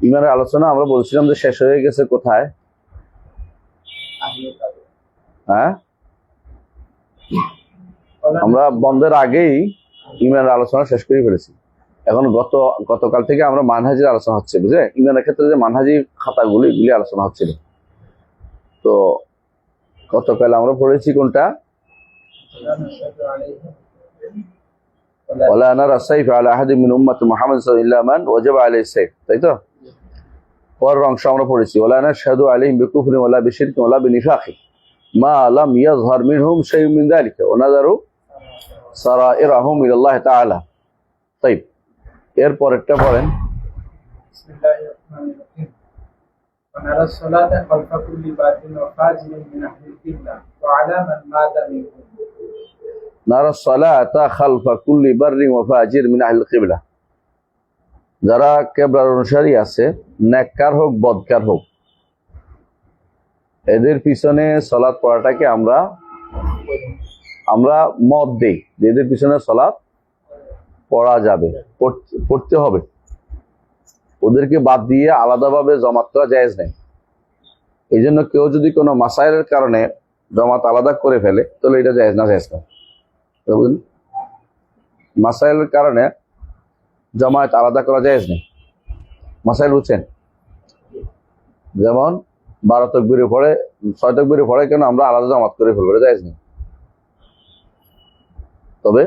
ইমানের আলোচনা আমরা বলছিলাম যে শেষ হয়ে গেছে কোথায়? হ্যাঁ, আমরা বন্ধের আগেই ইমানের আলোচনা শেষ করে ফেলেছি। এখন গতকাল থেকে আমরা মানহাজির আলোচনা হচ্ছে, বুঝলে? ইমানের ক্ষেত্রে যে মানহাজি খাতাগুলি এগুলি আলোচনা হচ্ছিল। তো গতকাল আমরা পড়েছি কোনটা? ওয়ালা নারা সাইফ আলা আহাদিন মিন উম্মতি মুহাম্মদ সাল্লাল্লাহু আলাইহি ওয়াসাল্লাম ওয়াজিবা আলাইহি সাইফ, তাই তো? পরের অংশ আমরা পড়েছি ওয়ালা নাশহাদু আলাইহিম বিকুফরিন ওয়ালা বিশিরকিন ওয়ালা বিনিফাকি মা লাম ইয়াযহার মিনহুম শাইউন মিন যালিকা ওয়া নাযারু সারাইরহুম ইলাল্লাহ তাআলা। তাইব, এর পরেরটা পড়েন। বিসমিল্লাহির রহমানির রহিম। ওয়া নারা সালাতা খালফা কুল্লি বাতিন ওয়া ফাজিরিন মিন আহলিল কিবলা ওয়া আলা মান মাতা মিনহুম। নারা সালাতা খালফা কুল্লি বাররিন ওয়া ফাজির মিন আহলিল কিবলা, যারা কিবলার অনুসারী আছে, নেককার হোক বদকার হোক, এদের পিছনে সালাত পড়াটাকে আমরা মত দেই যে এদের পিছনে সালাত পড়া যাবে, পড়তে হবে। ওদেরকে বাদ দিয়ে আলাদাভাবে জমাত করা জায়েজ নেই। এই জন্য কেউ যদি কোনো মাসাইলের কারণে জমাত আলাদা করে ফেলে তাহলে এটা জায়েজ না, জায়েজ না। বুঝলেন? মাসাইলের কারণে জামাত আলাদা করা জায়েজ নেই। মাসাইল বুঝছেন? যেমন 12 তাকবীরে পড়ে 6 তাকবীরে পড়ে কেন আমরা আলাদা জামাত করে ফেলবো, এটা জায়েজ নেই। তবে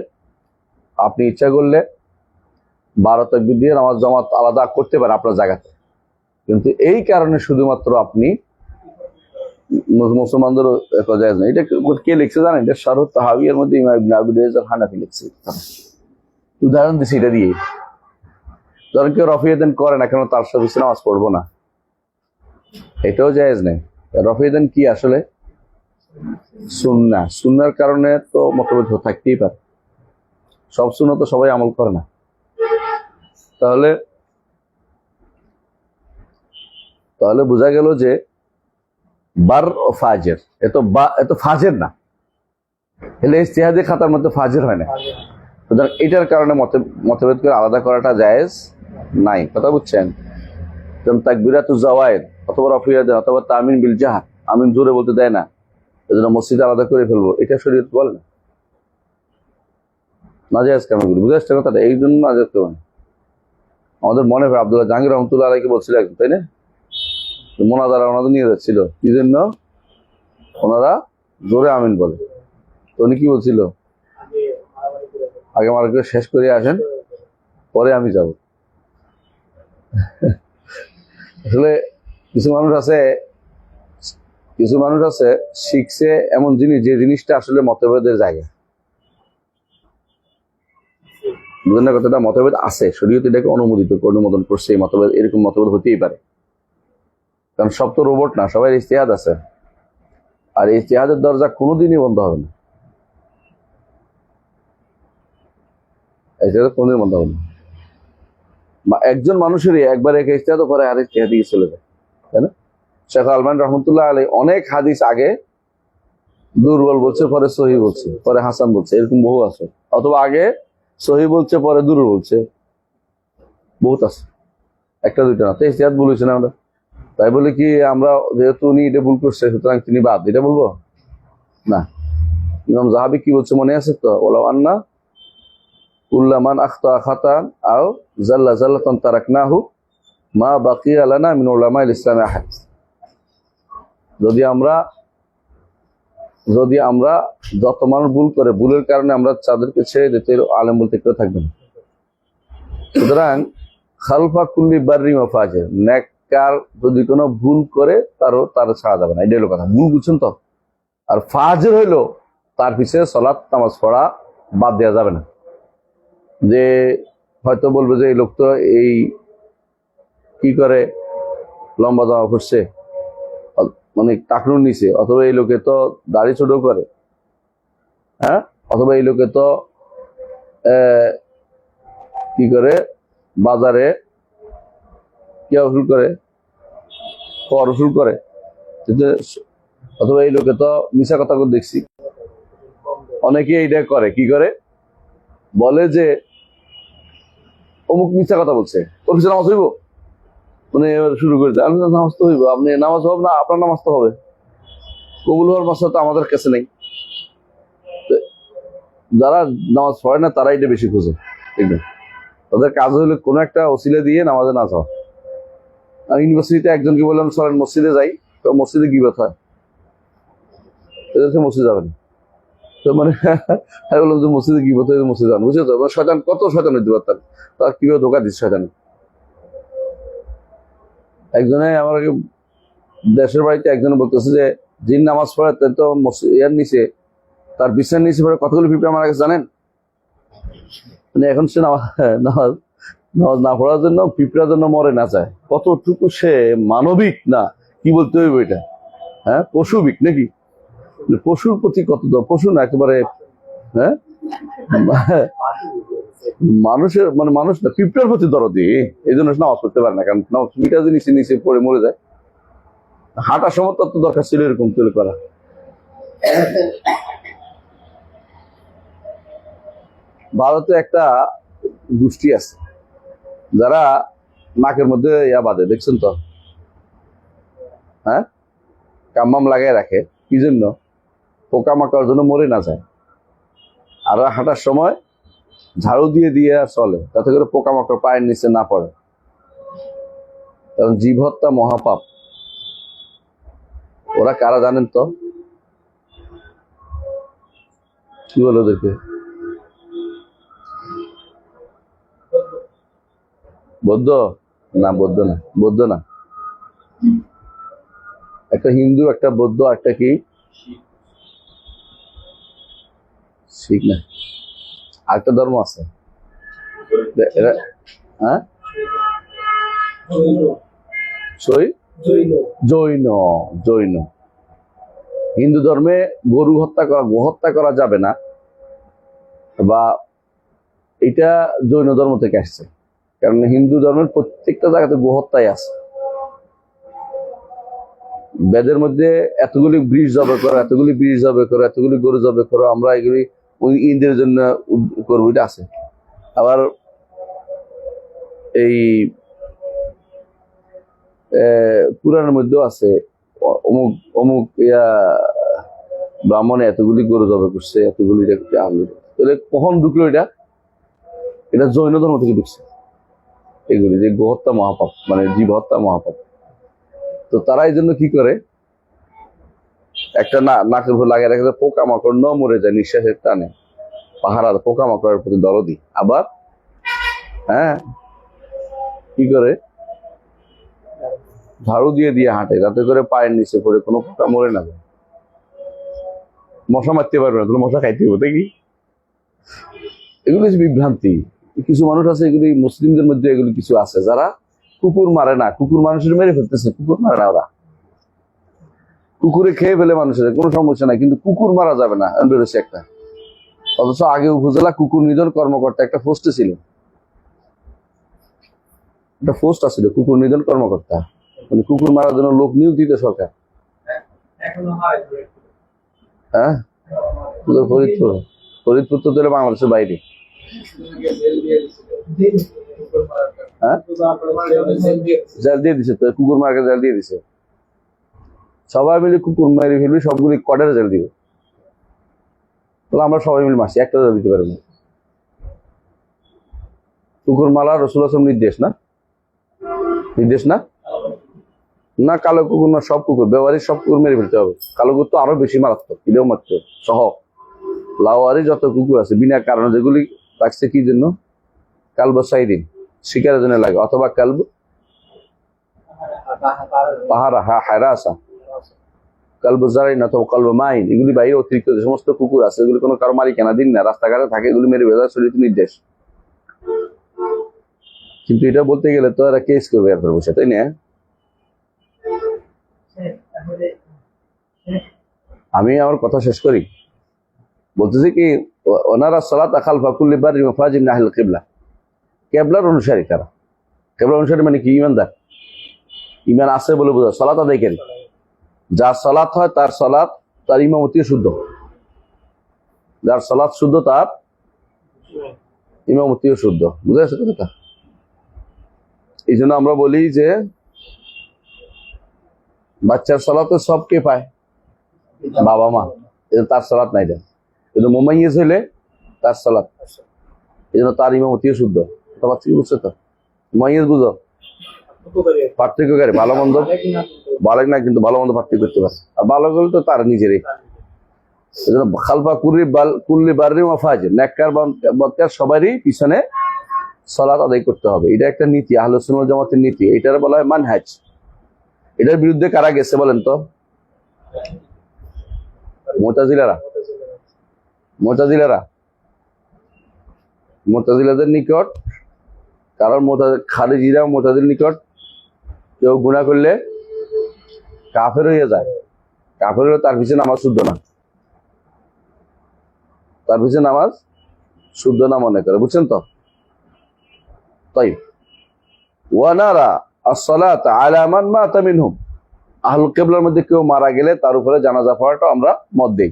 আপনি ইচ্ছা করলে 12 তাকবীর দিয়ে নামাজ জামাত আলাদা করতে পারেন আপনার জায়গাতে, কিন্তু এই কারণে শুধুমাত্র আপনি মুসলমানদের জায়েজ নেই। এটা কে লিখছে জানেন? এটা শারহ তাহাওয়ির মধ্যে ইমাম ইবনে আবি রাজা হানাফি লিখছে। উদাহরণ দিচ্ছি এটা দিয়ে। ধরেন কেউ রফিয়াদান করে না, কেন তার সাথে নামাজ পড়বো না, এটাও জায়েজ নেই। রফিয়াদান কি আসলে? সুন্নাহ। সুন্নাহর কারণে তো মতভেদ থাকতেই পারে, সব সুন্নাহ তো সবাই আমল করে না। তাহলে বোঝা গেল যে বার ও ফাজের এত ফাজের না, এলে ইজতিহাদি খাতার মধ্যে ফাজের হয় না। সুতরাং এটার কারণে মতভেদ করে আলাদা করাটা জায়েজ নাই। কথা বুঝছেন? যেমন তাকবিরাতুজ জাওয়ায়েদ অথবা রফিয়াদান অথবা তামিন বিল জাহর, আমিন জোরে বলতে দেয় না, এজন্য মসজিদে আলাদা করে ফেলবো, এটা শরীয়ত বলে না। নাজায়েজ কামগুলো বুঝে আসছে কথাটা, এই জন্য নাজায়েজ কেমন আমাদের মনে হয় আব্দুল্লাহ জাহাঙ্গীর রহমতুল্লাহ আলাইকে বলছিল একজন, তাই না? মোনাজারা ওনাদের নিয়ে যাচ্ছিল, কি জন্য? ওনারা জোরে আমিন বলে। তো উনি কি বলছিল? আগে মারা করে শেষ করে আসেন, পরে আমি যাব। আসলে কিছু মানুষ আছে শিখছে এমন জিনিস, যে জিনিসটা আসলে মতভেদের জায়গা। বুঝলেন না কথাটা? মতভেদ আছে, শরীয়ত এটাকে অনুমোদন করছে। এই মতভেদ, এরকম মতভেদ হতেই পারে, কারণ সব তো রোবট না, সবাই ইজতিহাদ আছে। আর ইজতিহাদের দরজা কোনোদিনই বন্ধ হবে না, কোনোদিন বন্ধ হবে না। একজন মানুষেরই একবার এক ইজতিহাদ করে আর ইজতিহাদ দিকে চলে যায়, তাই না? শেখ আলবানী রহমতুল্লাহ আলাইহি অনেক হাদিস আগে দুর্বল বলছে, পরে সহিহ বলছে, পরে হাসান বলছে, এরকম বহু আছে। অথবা আগে সহিহ বলছে, পরে দুর্বল বলছে, বহুত আছে, একটা দুইটা না। তো ইজতিহাদ বলেছি না আমরা, তাই বলে কি আমরা যেহেতু উনি এটা ভুল করছে সুতরাং তিনি বাদ, এটা বলবো না। ইমাম যাহাবি কি বলছে মনে আছে তো? ওয়ালাউ আন্না কুল্লা মান আখতা খাতান আও জাল্লা জাল্লাতান তারাকনাহু মা বাকিয়া লানা মিন উলামাইল ইসলাম আহাদ। যদি আমরা যত মানুষ ভুল করে, ভুলের কারণে আমরা তাদেরকে ছেড়ে দিতে, আলেম বলতে কেউ থাকবে না। সুতরাং খালফা কুল্লি বাররিন ওয়া ফাজির, নেককার যদি কোনো ভুল করে তার ছাড়া যাবে না, এটা হলো কথা। ভুল বুঝছেন তো? আর ফাজির হইলো তার পিছনে সালাত নামাজ পড়া বাদ দেওয়া যাবে না। যে হয়তো বলবে যে এই লোক তো এই কি করে, লম্বা জামা পড়ছে, মানে টাকনুর নিচে, অথবা এই লোকে তো দাড়ি ছোট করে, হ্যাঁ, অথবা এই লোকে তো কি করে বাজারে কি উসুল করে, কর উসুল করে, অথবা এই লোকে তো মিশা কথা করে দেখছি। অনেকে এইটা করে, কি করে বলে যে অমুক মিথ্যা কথা বলছে, ওর পিছনে নামাজ হইব, মানে এবার শুরু করেছে, আমি বললাম, নামাজ তো হইব, আপনি নামাজ হবে না, আপনার নামাজ তো হবে, কবুল হওয়ার মাসা তো আমাদের কাছে নেই। তো যারা নামাজ পড়ে না তারা এটা বেশি খোঁজে, দেখবেন তাদের কাজ হইলে কোনো একটা ওসিলা দিয়ে নামাজে না যাওয়া। আমি ইউনিভার্সিটিতে একজনকে বললাম চলেন মসজিদে যাই, তো মসজিদে গিবত হয়, এদেরকে মসজিদ যাবেন। তো মানে আমি বললাম যে মসজিদে গিবত হয়, মসজিদ যাবেন, বুঝছো তো? মানে শয়তান কত শয়তান হইতে পারতাম, তার কিভাবে ধোকা দিচ্ছে শয়তান। একজনে আমার দেশের বাড়িতে একজনে বলতেছে যে যিনি নামাজ পড়ে তার তো ইয়ার নিচে, তার বিছানার নিচে পড়ে কতগুলো পিঁপড়া মারা গেছে জানেন? মানে এখন সে নামাজ নামাজ নামাজ না পড়ার জন্য পিঁপড়ার জন্য মরে না চায়, কতটুকু সে মানবিক না কি বলতে হইব এটা, হ্যাঁ পশুবিক নাকি, পশুর প্রতি কত পশু না একেবারে, হ্যাঁ মানুষের মানে মানুষ না পিঁপড়ার প্রতি দরদি, এই জন্য নামাজ পড়তে পারে না, কারণ পিঁপড়া যে নিচে নিচে পড়ে মরে যায়। হাঁটার সময় তত দরকার ছিল এরকম তৈরি করা। ভারতে একটা গোষ্ঠী আছে যারা নাকের মধ্যে ইয়া বাঁধে, দেখছেন তো? হ্যাঁ, কাম্মাম লাগাই রাখে, কি জন্য? পোকামাকড়ের জন্য মরে না যায়। আর হাঁটার সময় ঝাড়ু দিয়ে দিয়ে চলে, যাতে করে পোকামাকড় পায়ের নিচে না পড়ে, কারণ জীব হত্যা মহাপাপ। ওরা কারা জানেন তো? কি বলে ওদেরকে? বৌদ্ধ না, বৌদ্ধ না, বৌদ্ধ না, একটা হিন্দু, একটা বৌদ্ধ, একটা কি শিখ না, আরেকটা ধর্ম আছে এরা, হ্যাঁ জৈন। জৈন হিন্দু ধর্মে গরু হত্যা করা, গো হত্যা করা যাবে না, বা এটা জৈন ধর্ম থেকে আসছে, কারণ হিন্দু ধর্মের প্রত্যেকটা জায়গাতে গো হত্যাই আছে। বেদের মধ্যে এতগুলি বীজ জবে করো, এতগুলি বীজ জবে করো, এতগুলি গরু জবে করো, আমরা এগুলি ওই ইন্দ্রের জন্য করবো, এটা আছে। আবার এই পুরাণের মধ্যেও আছে, অমুক অমুক ইয়া ব্রাহ্মণে এতগুলি গরু জবে করছে, এতগুলি আনলো। তাহলে কখন ঢুকলো এটা? এটা জৈন ধর্ম থেকে ঢুকছে এগুলি, যে গো হত্যা মহাপাপ, মানে জীব হত্যা মহাপাপ। তো তারা এই জন্য কি করে, একটা নাকের উপর লাগিয়ে রাখে, পোকামাকড় ন মরে যায় নিঃশ্বাসের টানে, পাহারা পোকামাকড়ের প্রতি দরদি। আবার হ্যাঁ কি করে, ঝাড়ু দিয়ে দিয়ে হাঁটে, যাতে করে পায়ের নিচে পড়ে কোনো পোকা মরে না যায়। মশা মারতে পারবে না, কোনো মশা খাইতে হবে, তাই কি? এগুলো হচ্ছে বিভ্রান্তি। কিছু মানুষ আছে, এগুলি মুসলিমদের মধ্যে এগুলি কিছু আছে যারা কুকুর মারে না, কুকুর মানুষের মেরে ফেলতেছে, কুকুর মারে না ওরা, কুকুরে খেয়ে ফেলে মানুষের, কোনো সমস্যা নাই, কিন্তু কুকুর মারা যাবে না বেরোছে একটা। অথচ আগে উপজেলা কুকুর নিধন কর্মকর্তা একটা পোস্টে ছিল, একটা পোস্ট আছিল কুকুর নিধন কর্মকর্তা, মানে কুকুর মারার জন্য লোক নিয়োগ দিতে সরকার। হ্যাঁ, ফরিদপুর, ফরিদপুর তো তাহলে বাংলাদেশের বাইরে। হ্যাঁ, জেল দিয়ে দিছে তো, কুকুর মার্কে জেল দিয়ে দিছে। সবাই মিলে কুকুর মেরে ফেলবি, সবগুলি কডের জেল দিবে, তাহলে আমরা সবাই মিলে মাসি একটা জেল দিতে পারবো। কুকুর মালা রসুল আসলাম নির্দেশ না, নির্দেশ না, না কালো কুকুর না, সব কুকুর, ব্যবহারিক সব কুকুর মেরে ফেলতে হবে। কালো কুকুর তো আরো বেশি মারাত্মক, ইদেও মারত সহ। লাওয়ারি যত কুকুর আছে বিনা কারণে যেগুলি রাখছে, কি জন্য? কালব সাইদিন, শিকারের জন্য লাগে, অথবা কালব পাহারা, হায়রা আসা, কালব জারাইন অথবা কালব মাইন, এগুলি বাইরে অতিরিক্ত যে সমস্ত কুকুর আছে, এগুলি কোনো কারো মালিকানা দিন না, রাস্তাঘাটে থাকে, এগুলি মেরে ফেলা শরীর নির্দেশ। কিন্তু এটা বলতে গেলে তো এরা কেস করবে এরপর বসে, তাই না? আমি আমার কথা শেষ করি, বলতেছি কি, ওনারা সালাত খালফা কুল্লি বাররিন ওয়া ফাজিরিন আহলিল কিবলা, কিবলার অনুসারী তারা। কিবলার অনুসারী মানে কি? ইমানদার, ইমান আছে বলে বোঝা, সালাত আদায়কারী। যার সালাত হয় তার সালাত, তার ইমামতিও শুদ্ধ, যার সালাত শুদ্ধ তার ইমামতিও শুদ্ধ। বুঝা গেছে কথা? এই জন্য আমরা বলি যে বাচ্চার সালাতে সব কে পায়? বাবা মা। এটা তার সালাত নাই দেন, কিন্তু মুমাইয়িজ হইলে তার সালাত, এই জন্য তার ইমামতিও শুদ্ধ। কথা পাচ্ছি, বুঝছো তো? মুমাইয়িজ বুঝো, পার্থক্যকারী, ভালো মন্দ, বালেক না কিন্তু ভালো মন্দ পার্থক্য করতে পারে। আর ভালো হলে তো তার নিজেরই। এই জন্য খালফা কুল্লি বাররি ওয়া ফাজির, নেককার বদকার সবারই পিছনে সালাত আদায় করতে হবে। এটা একটা নীতি, আহলুস সুন্নাহ ওয়াল জামাতের নীতি। এটার বলা হয় মানহাজ। এটার বিরুদ্ধে কারা গেছে বলেন তো? মুতাজিলাদের নিকট, কারণ খারিজিরা মুতাজির নিকট কেউ গুনাহ করলে কাফের হয়ে যায়। কাফের হলে তার পিছনে নামাজ শুদ্ধ না, তার পিছনে নামাজ শুদ্ধ না মনে করে, বুঝছেন তো? তাই ওয়ানারা আসসালাত আলা মান মাতা মিনহুম, আহলুল কিবলার মধ্যে কেউ মারা গেলে তার উপরে জানাজা পড়াটা আমরা মত দেই,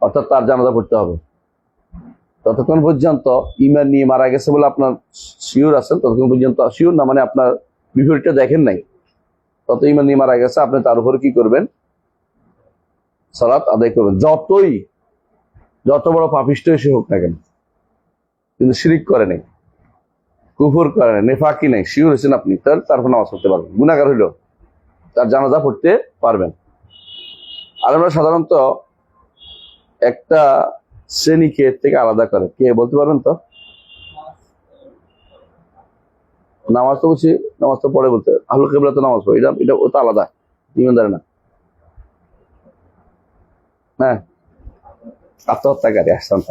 অর্থাৎ তার জানাজা পড়তে হবে। ততক্ষণ পর্যন্ত ইমান নিয়ে মারা গেছে বলে আপনার শিওর আছেন, ততক্ষণ পর্যন্ত শিওর না মানে আপনার বিপরীতটা দেখেন নাই, তত ইমান নিয়ে মারা গেছে, আপনি তার উপরে কি করবেন? সালাত আদায় করবেন। যত বড় পাপিষ্ঠ এসে হোক না কেন, কিন্তু শিরিক করে নেই, কুফর করে নেই, নেফাকি নেই, শিওর হয়েছেন আপনি, তারপর নামাজ পড়তে পারবেন। গুনাহগার হইলেও তার জানাজা পড়তে পারবেন। আর আমরা সাধারণত একটা শ্রেণীকে এর থেকে আলাদা করে, কে বলতে পারবেন তো? নামাজ তো বলছি, নামাজ তো পড়ে বলতে, আহলুল কিবলা তো নামাজ পড়ে, এটা ও তো আলাদা, ইমানদার না। হ্যাঁ, আত্মহত্যাকারী। আসতাম,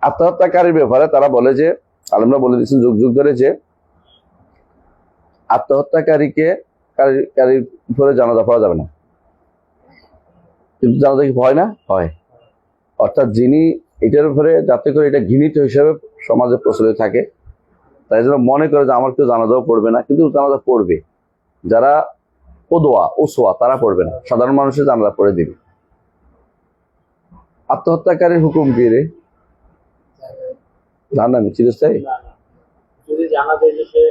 আত্মহত্যাকারীর ব্যাপারে তারা বলে যে, আলেমরা বলে দিচ্ছেন যুগ যুগ ধরে, যে আত্মহত্যাকারীর উপরে জানাজা পড়া যাবে না। কিন্তু জানাজা কি হয় না? হয়। অর্থাৎ যিনি এটার উপরে, যাতে করে এটা ঘৃণিত হিসেবে সমাজে প্রচলিত থাকে, তাই জন্য মনে করে যে আমার কেউ জানাজাও পড়বে না, কিন্তু জানাজা পড়বে। যারা ওসোয়া তারা পড়বে না, সাধারণ মানুষের জানাজা পড়ে দিবে। আত্মহত্যাকারীর হুকুম কি রে? জাহান্নামী চিরস্থায়ী। যদি জানা যায় যে সে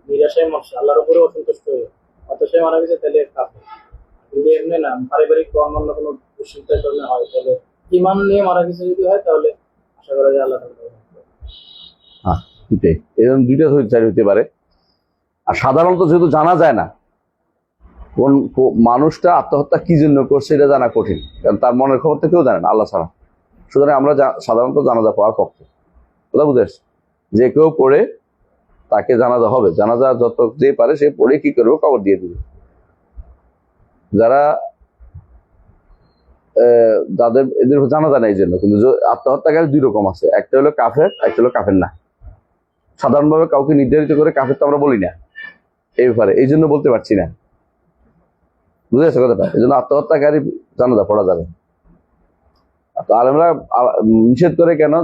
নিরাশায় মরছে, আল্লাহর উপরে অসন্তুষ্ট হয়ে অথচ মারা গেছে, তাহলে কাফের। যদি এমনি না পারিবারিক বা অন্যান্য কোনো দুশ্চিন্তার কারণে হয়, তাহলে ঈমান নিয়ে মারা গেছে যদি হয়, তাহলে আশা করা যায় আল্লাহ তাআলা। হ্যাঁ, এটাই, এরকম দুইটা হইতে পারে। আর সাধারণত যেহেতু জানা যায় না কোন মানুষটা আত্মহত্যা কি জন্য করছে, এটা জানা কঠিন, কারণ তার মনের খবর তো কেউ জানে না আল্লাহ ছাড়া। সুতরাং আমরা সাধারণত জানাজা পাওয়ার পক্ষে। কথা বুঝে আসছে? যে কেউ পড়ে তাকে জানাজা হবে, জানাজা যত যে পারে সে পড়ে কি করবে, কবর দিয়ে দিবে। যারা এদের জানাজা নেই, এই জন্য। কিন্তু আত্মহত্যাকারী দুই রকম আছে, একটা হলো কাফের, একটা হলো কাফের না। সাধারণভাবে কাউকে নির্ধারিত করে কাফের তো আমরা বলি না এই ব্যাপারে, এই জন্য বলতে পারছি না, বুঝে আসছে কথাটা? এই জন্য আত্মহত্যাকারী জানাজা পড়া যাবে। তো আলেমরা নিষেধ করে কেন?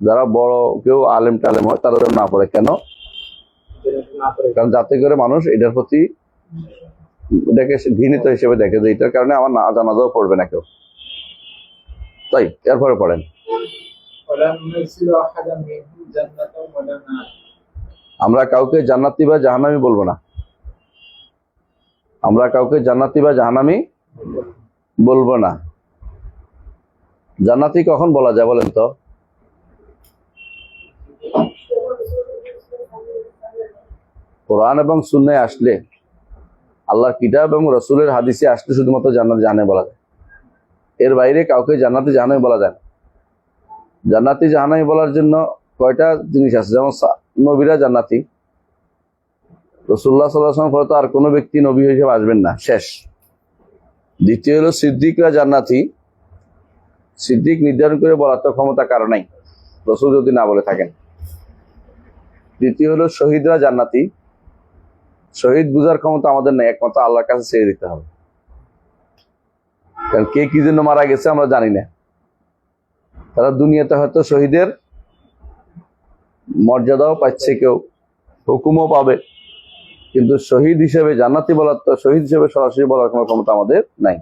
যারা বড় কেউ আলেম টালেম হয় তারা না পড়ে কেন? কারণ যাতে করে মানুষ এটার প্রতি এটাকে ঘৃণিত হিসেবে দেখে, যে এটার কারণে আমার না জানাজাও পড়বে না কেউ। তাই এরপরে পড়েন, আমরা কাউকে জান্নাতি বা জাহান্নামী বলবো না। আমরা কাউকে জান্নাতি বা জাহান্নামী বলবো না। জান্নাতি কখন বলা যায় বলেন তো? কোরআন এবং সুন্নায় আসলে, আল্লাহর কিতাব এবং রাসূলের হাদিসে আসলে শুধুমাত্র জান্নাত জাহান্নামী বলা যায়। এর বাইরে কাউকে জান্নাতি জাহান্নামী বলা যায় না। জান্নাতি জাহান্নামী বলার জন্য কয়টা জিনিস আছে, যেমন নবীরা জান্নাতি, রাসূলুল্লাহ সাল্লাল্লাহু আলাইহি ওয়াসাল্লাম পরে তো আর কোনো ব্যক্তি নবী হিসেবে আসবেন না, শেষ। দ্বিতীয় হলো সিদ্দিকরা জান্নাতি। সিদ্দিক নির্ধারণ করে বলার তো ক্ষমতা কারো নাই, রাসূল যদি না বলে থাকেন। দ্বিতীয় হলো শহীদরা জান্নাতি। শহীদ বুঝার ক্ষমতা আমাদের নেই, একমাত্র আল্লাহর কাছে ছেড়ে দিতে হবে। কারণ কে কি জন্য মারা গেছে আমরা জানি না। তারা দুনিয়াতে হয়তো শহীদের মর্যাদাও পাচ্ছে, কেউ হুকুমও পাবে, কিন্তু শহীদ হিসেবে জান্নাতি বলার, তো শহীদ হিসেবে সরাসরি বলার কোনো ক্ষমতা আমাদের নাই।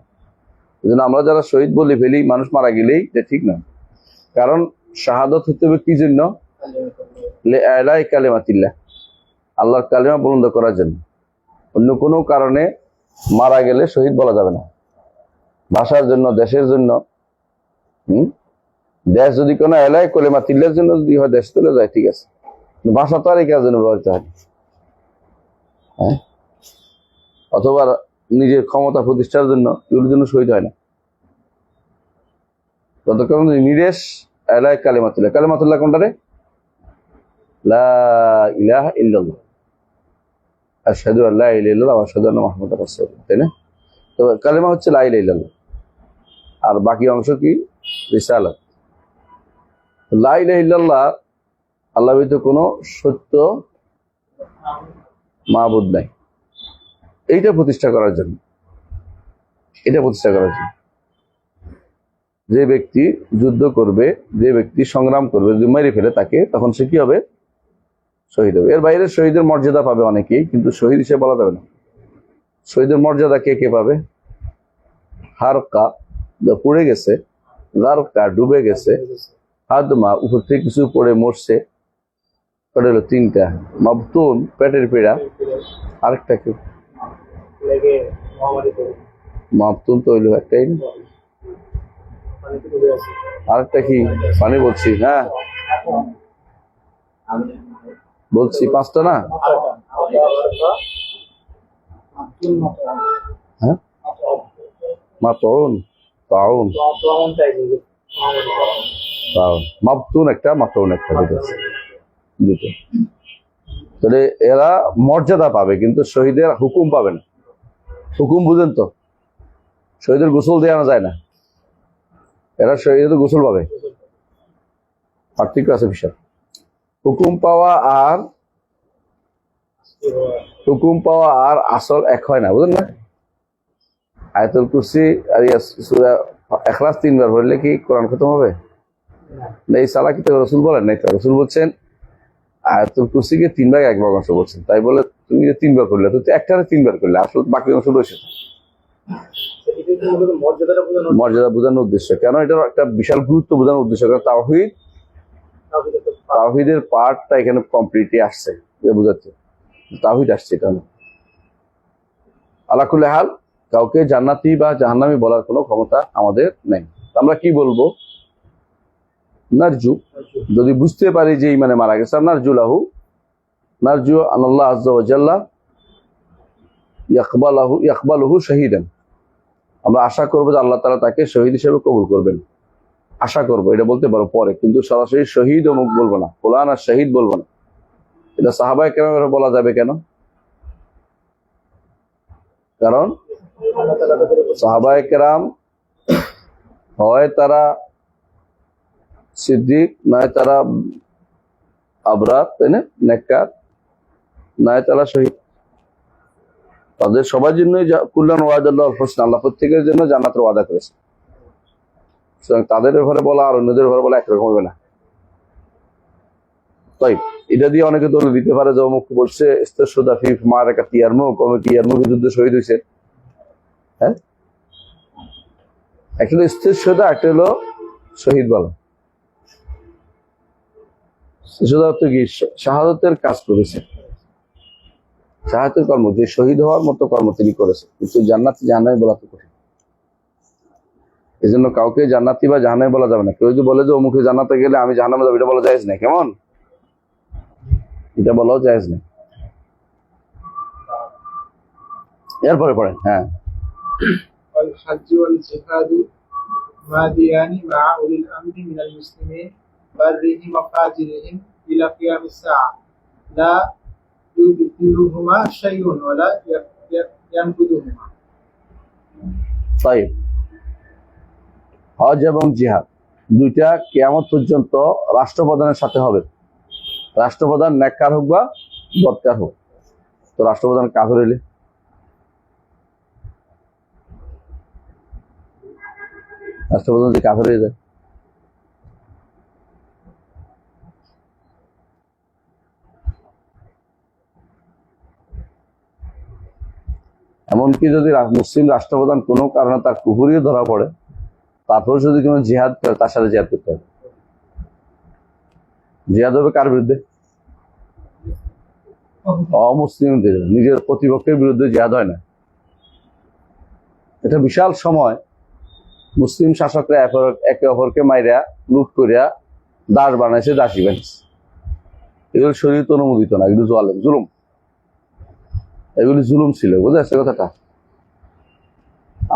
এই জন্য আমরা যারা শহীদ বলে ফেলি মানুষ মারা গেলেই, এটা ঠিক না। কারণ শাহাদত হতে হবে কি জন্য? লিআলাই কালিমাতিল্লাহ, আল্লাহর কালিমা বুলন্দ করার জন্য। অন্য কোনো কারণে মারা গেলে শহীদ বলা যাবে না। ভাষার জন্য, দেশের জন্য, দেশ যদি কোনো এলাকায় কলেমা তিল্লের জন্য যদি হয়, দেশ চলে যায়, ঠিক আছে, ভাষা তো আর এই কাজের জন্য ব্যবহৃত হয়। হ্যাঁ, অথবা নিজের ক্ষমতা প্রতিষ্ঠার জন্য এগুলোর জন্য শহীদ হয় না। যতক্ষণ নিরেশ এলাকায় কালিমাতুল্লাহ, কালিমাতুল্লাহ কোনটারে? লা ইলাহা ইল্লাল্লাহ, আশহাদু আল্লা ইলাহা ইল্লাল্লাহ ওয়া আশহাদু আন্না মুহাম্মাদার রাসূলুল্লাহ, তাই না? তো কালিমা হচ্ছে লা ইলাহা ইল্লাল্লাহ, আর বাকি অংশ কি? রিসালাত। লা ইলাহা ইল্লাল্লাহ, আল্লাহ ব্যতীত কোনো সত্য মাবুদ নাই, এইটা প্রতিষ্ঠা করার জন্য, যে ব্যক্তি যুদ্ধ করবে, যে ব্যক্তি সংগ্রাম করবে, যদি মেরে ফেলে তাকে, তখন সে কি হবে? শহীদ হবে। এর বাইরে শহীদের মর্যাদা পাবে অনেকেই, কিন্তু শহীদ হিসেবে বলা যাবে না। শহীদের মর্যাদা কে কে পাবে? হারকা, পুড়ে গেছে, গারকা, ডুবে গেছে, হাদমা, উপর থেকে কিছু পড়ে মরছে, ওটা হলো তিনটা। মাবতুন, পেটের পীড়া, আরেকটা কি? লেগে মহামারী করে মাবতুন তো হইলো একটাই না? পানিতে ডুবে আছে। আরেকটা কি? পানি বলছি, হ্যাঁ বলছি, পাঁচটা না? হ্যাঁ, মাতুন, তাউন, মাবতুন একটা, মাতুন একটা, দুটো। তাহলে এরা মর্যাদা পাবে, কিন্তু শহীদের হুকুম পাবে না। হুকুম বুঝেন তো? শহীদের গোসল দেওয়া যায় না, এরা শহীদের গোসল পাবে। পার্থক্য আছে বিশাল। হুকুম পাওয়া আর আসল এক হয় না, বুঝলেন না? আয়াতুল কুরসি আর সূরা ইখলাস 3 বার পড়লে কি কোরআন খতম হবে? না, এই সালা কিতাব রাসূল বলেন নাই তো। রাসূল বলছেন আয়াতুল কুরসিকে 3 ভাগ 1 ভাগ অংশ বলছেন। তাই বলে তুমি যে 3 বার করলে, তুই একটারে 3 বার করলে, আসলে বাকি অংশ রয়েছে। মর্যাদা বোঝানোর উদ্দেশ্য, কেন এটার একটা বিশাল গুরুত্ব বোঝানোর উদ্দেশ্য, কারণ তাওহীদের পার্টটা এখানে কমপ্লিটলি আসছে, বুঝাচ্ছে তাওহীদ আসছে। এটা আলা কুল্লি হাল, কাউকে জান্নাতি বা জাহান্নামী বলার কোনো ক্ষমতা আমাদের নেই। আমরা কি বলবো? নারজু, যদি বুঝতে পারি যে ইমানে মারা গেছে, নারজু আনাল্লাহ আযজা ওয়া জাল্লা ইয়াকবালুহু শাহীদান, আমরা আশা করবো যে আল্লাহ তাআলা তাকে শহীদ হিসেবে কবুল করবেন। আশা করবো, এটা বলতে পারো পরে, কিন্তু সরাসরি শহীদ ও মুখ বলবো না, ফুলান আর শহীদ বলবো না। এটা সাহাবায়ে কেরামের বলা যাবে কেন? কারণ সাহাবায়ে কেরাম হয় তারা সিদ্দিক, নয় তারা আবরার, তাই না, নেককার, নয় তারা শহীদ। তাদের সবার জন্যই কুল্লান ওয়াদাল্লাহুল হুসনা, আল্লাহ প্রত্যেকের জন্য জান্নাতের ওয়াদা করেছে। সুতরাং তাদের ব্যাপারে বলা আর অন্যদের ব্যাপারে বলা একরকম হবে না। তাই এটা দিয়ে অনেকে দলিল দিতে পারে যে অমুক বলছে ইস্তাশহাদা ফি মা'রাকাতি ইয়ারমুক, অমুক ইয়ারমুকের যুদ্ধে শহীদ হয়েছে। হ্যাঁ, একটা হলো ইস্তাশহাদা, একটা হলো শহীদ বলা। ইস্তাশহাদা অর্থ কি? শাহাদাতের কাজ করেছে, শাহাদাতের কর্ম, যে শহীদ হওয়ার মতো কর্ম তিনি করেছেন। কিন্তু জান্নাতি জাহান্নামী বলা তো কঠিন। এই জন্য কাউকে জান্নাতি বা জাহান্নামী বলা যাবে না। কেউ যদি বলে যে অমুকে জান্নাতে গেলে আমি জাহান্নামে যাবো, এটা বলা জায়েজ নেই। কেমন? এটা বলাও জায়েজ নেই। এরপরে পড়েন। হ্যাঁ, والحج والجهاد ماديان مع أولي الأمر من المسلمين برهم وفاجرهم إلى قيام الساعة لا يبدلهما شيء ولا ينقضهما. তাই হজ এবং জিহাদ দুইটা কিয়ামত পর্যন্ত রাষ্ট্রপ্রধানের সাথে হবে। রাষ্ট্রপ্রধান নেককার হোক বা বদকার হোক। তো রাষ্ট্রপ্রধান কাফের হইলে, রাষ্ট্রপ্রধান যদি কাফের হয়ে যায়, এমনকি যদি মুসলিম রাষ্ট্রপ্রধান কোনো কারণে তার কুফরিও ধরা পড়ে, তারপর যদি কোনো জিহাদ করে, তার সাথে জিহাদ করতে হবে। জিহাদ হবে কার বিরুদ্ধে? অমুসলিমদের নিজের প্রতিপক্ষের বিরুদ্ধে জিহাদ হয় না। এটা বিশাল সময় মুসলিম শাসকরা একে অপরকে মাইরা লুট করিয়া দাস বানাইছে, দাসী বানাইছে। এগুলো শরীয়ত অনুমোদিত না, এগুলো জুলুম, এগুলি জুলুম ছিল। বুঝে আসছে কথাটা?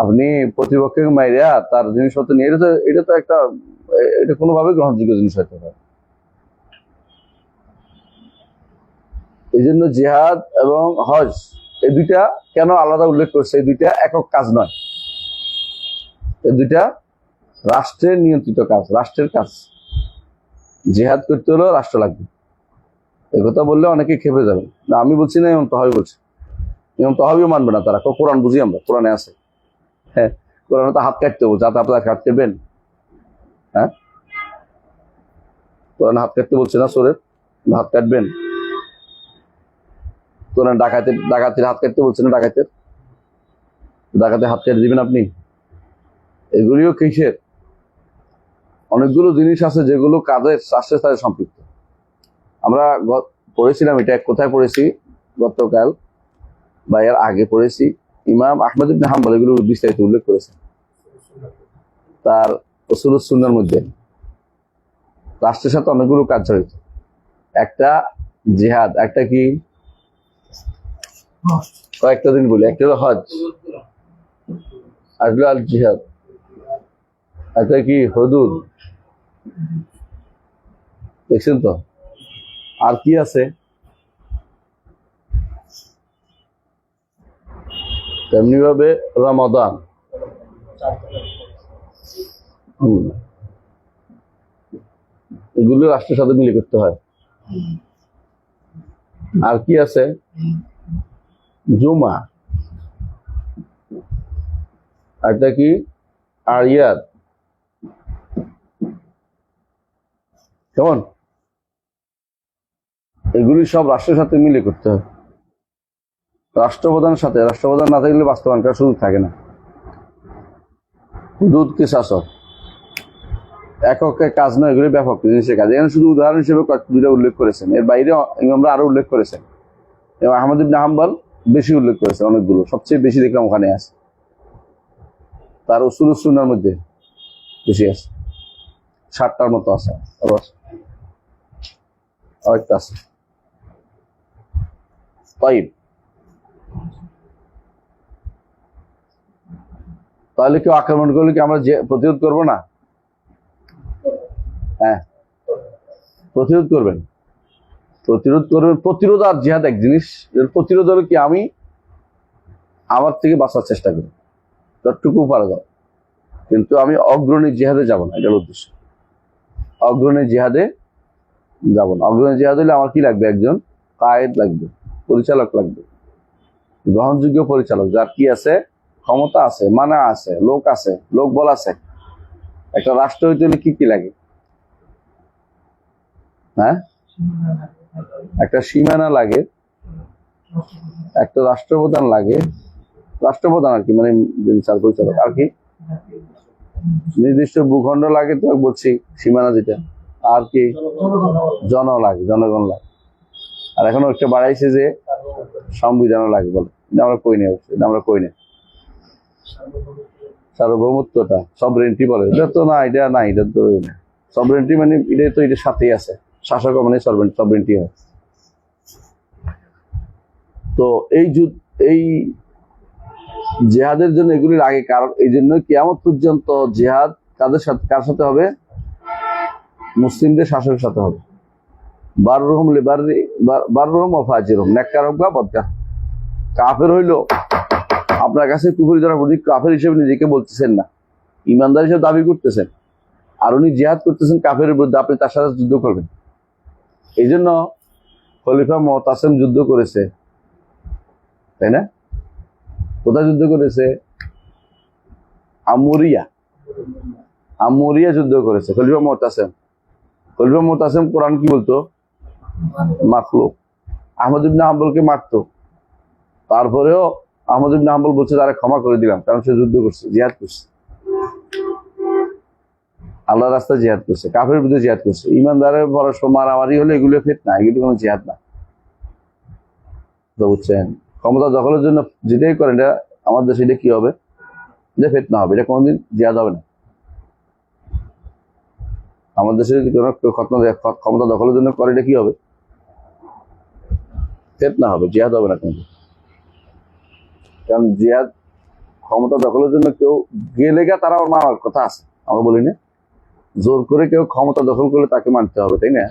আপনি প্রতিপক্ষকে মাইরা তার জিনিসপত্র নিয়ে এটা তো একটা, এটা কোনোভাবে গ্রহণযোগ্য জিনিস হতে পারে। এই জন্য জিহাদ এবং হজ এই দুইটা কেন আলাদা উল্লেখ করছে? এই দুইটা একক কাজ নয়, এই দুইটা রাষ্ট্রের নিয়ন্ত্রিত কাজ, রাষ্ট্রের কাজ। জিহাদ করতে হলেও রাষ্ট্র লাগবে। এই কথা বললে অনেকে খেপে যাবে। না, আমি বলছি না, ইমাম তাহাবি বলছে। ইমাম তাহাবিও মানবে না তারা। কোরআন বুঝি আমরা, কোরআনে আছে। হ্যাঁ, কোরআনে তো হাত কাটতে বলছে, হাত আপনার কাটতেবেন? হ্যাঁ, কোরআনে হাত কাটতে বলছে না? সোরের হাত কাটবেন? কোরআন ডাকাতের হাত কাটতে বলছে না? ডাকাতের হাত কেটে দিবেন আপনি? এগুলিও কিসের? অনেকগুলো জিনিস আছে যেগুলো কাজের রাষ্ট্রের সাথে সম্পৃক্ত। আমরা পড়েছিলাম, এটা কোথায় পড়েছি? গতকাল বা এর আগে পড়েছি। ইমাম আহমদ ইবনে হাম্বল এগুলো বিস্তারিত উল্লেখ করেছেন তার উসুলুস সুন্নাহর মধ্যে। রাষ্ট্রের সাথে অনেকগুলো কাজ জড়িত। একটা জিহাদ, একটা কি, কয়েকটা দিন বলি। একটা হলো হজ, আর আল জিহাদ, একটা কি হুদুদ। দেখছেন তো? আর কি আছে? তেমনি ভাবে রমাদান। এগুলো রাষ্ট্রের সাথে মিলে করতে হয়। আর কি আছে? জুমা, একটা কি আরিয়াত। কেমন? এগুলি সব রাষ্ট্রের সাথে মিলে করতে হয়। রাষ্ট্রপ্রধানের সাথে, রাষ্ট্রপ্রধান না থাকলে বাস্তবায়ন করার সুযোগ থাকে না। হুদুদ কি শাসক, একক কাজ নয়, এগুলি ব্যাপক জিনিসের কাজ। এখানে শুধু উদাহরণ হিসেবে দুইটা উল্লেখ করেছেন, এর বাইরে ইমামরা আরো উল্লেখ করেছেন। এবং আহমদ ইবনে হাম্বল বেশি উল্লেখ করেছেন, অনেকগুলো, সবচেয়ে বেশি দেখলাম ওখানে আছে। তার উসুলুস সুন্নাহর মধ্যে বেশি আছে, 60টার মতো আছে, আরেকটা আছে। তাইব, তাহলে কেউ আক্রমণ করলে কি আমরা প্রতিরোধ করবো না? হ্যাঁ, প্রতিরোধ করবেন। প্রতিরোধ আর জিহাদ এক জিনিস। প্রতিরোধ হলো কি, আমি আমার থেকে বাঁচার চেষ্টা করি যতটুকু পারা যায়, কিন্তু আমি অগ্রণী জিহাদে যাব না, এটার উদ্দেশ্য। অগ্রণী জিহাদে যাব না। অগ্রণী জিহাদ হলে আমার কি লাগবে? একজন কায়েদ লাগবে, পরিচালক লাগবে, গ্রহণযোগ্য পরিচালক, যার কি আছে? ক্ষমতা আছে, মানা আছে, লোক বল আছে। একটা রাষ্ট্র হইতে হলে কি কি লাগে? হ্যাঁ, একটা সীমানা লাগে, একটা রাষ্ট্রপ্রধান লাগে। রাষ্ট্রপ্রধান আর কি, মানে পরিচালক। আর কি? নির্দিষ্ট ভূখণ্ড লাগে, তো বলছি সীমানা যেটা। আর কি? জনগণ লাগে। আর এখন একটা বাড়াইছে যে সংবিধানও লাগে বলে, এটা আমরা কই না, আমরা কই না। সার্বভৌমত্বটা সবরেন্টি বলে, এটা তো না, এটা না, এটা তো সবরেন্টি মানে এটা তো এটার সাথেই আছে, শাসক মানে সবরেন্টি হয়। তো এই জিহাদের জন্য এগুলি লাগে, কারণ এই জন্য কিয়ামত পর্যন্ত জিহাদ কার সাথে হবে? মুসলিমদের শাসকের সাথে হবে। বাররুহুম ওয়া ফাজিরুহুম, নেককার হোক বা বদকার। কাফের হইলো আপনার কাছে কুফরি ধরা প্রতি কাফের হিসেবে নিজেকে বলতেছেন না, ইমানদার হিসেবে দাবি করতেছেন, আর উনি জিহাদ করতেছেন কাফের বিরুদ্ধে, আপনি তার সাথে যুদ্ধ করবেন। এই জন্য খলিফা মুতাসিম যুদ্ধ করেছে, তাই না? কোথায় যুদ্ধ করেছে? আমুরিয়া যুদ্ধ করেছে খলিফা মুতাসিম। কোরআন কি বলতো? মাখলুক। আহমদ ইবনে হাম্বলকে মারতো, তারপরেও আহমদ ইবনে হাম্বল বলছে তারা ক্ষমা করে দিলাম, কারণ সে যুদ্ধ করছে, জিহাদ করছে, আল্লাহর রাস্তায় জিহাদ করছে, কাফের বিরুদ্ধে জিহাদ করছে। ইমানদারের পরস্পর মারামারি হলে এগুলো ফিতনা, এগুলো কোনো জিহাদ না। তো বুঝছেন, ক্ষমতা দখলের জন্য যেটাই করেন এটা আমার দেশে এটা কি হবে, এটা ফিতনা হবে, এটা কোনোদিন জিহাদ হবে না। আমার দেশে যদি কোনো ক্ষমতা দখলের জন্য করে এটা কি হবে, ফিতনা হবে, জিহাদ হবে না কিন্তু। কারণ জিহাদ ক্ষমতা দখলের জন্য কেউ গেলে গা তারা ওর মানার কথা আছে, আমরা বলি না, জোর করে কেউ ক্ষমতা দখল করলে তাকে মানতে হবে, তাই না?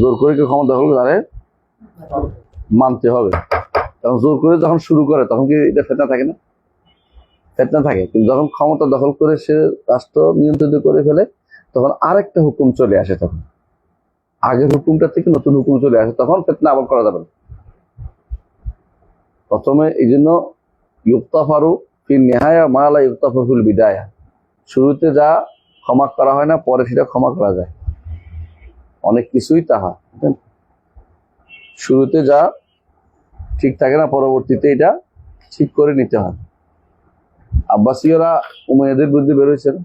জোর করে কেউ ক্ষমতা দখল করে তারে মানতে হবে। কারণ জোর করে যখন শুরু করে তখন কি এটা ফিতনা থাকে না? ফিতনা থাকে। কিন্তু যখন ক্ষমতা দখল করে সে রাষ্ট্র নিয়ন্ত্রিত করে ফেলে তখন আরেকটা হুকুম চলে আসে, তখন আগের হুকুমটা থেকে নতুন হুকুম চলে আসে, তখন ফিতনা আবার করা যাবে না। প্রথমে এই জন্য ইউক্তাফারু ফিল নিহায়া মা লা ইউক্তাফারু ফিল বিদায়া, শুরুতে যা ক্ষমা করা হয় না পরে সেটা ক্ষমা করা যায়, অনেক কিছুই তাহা। শুরুতে যা ঠিক থাকে না পরবর্তীতে এটা ঠিক করে নিতে হয়। আব্বাসীয়রা উমাইয়াদের বিরুদ্ধে বেরোয়েছেন,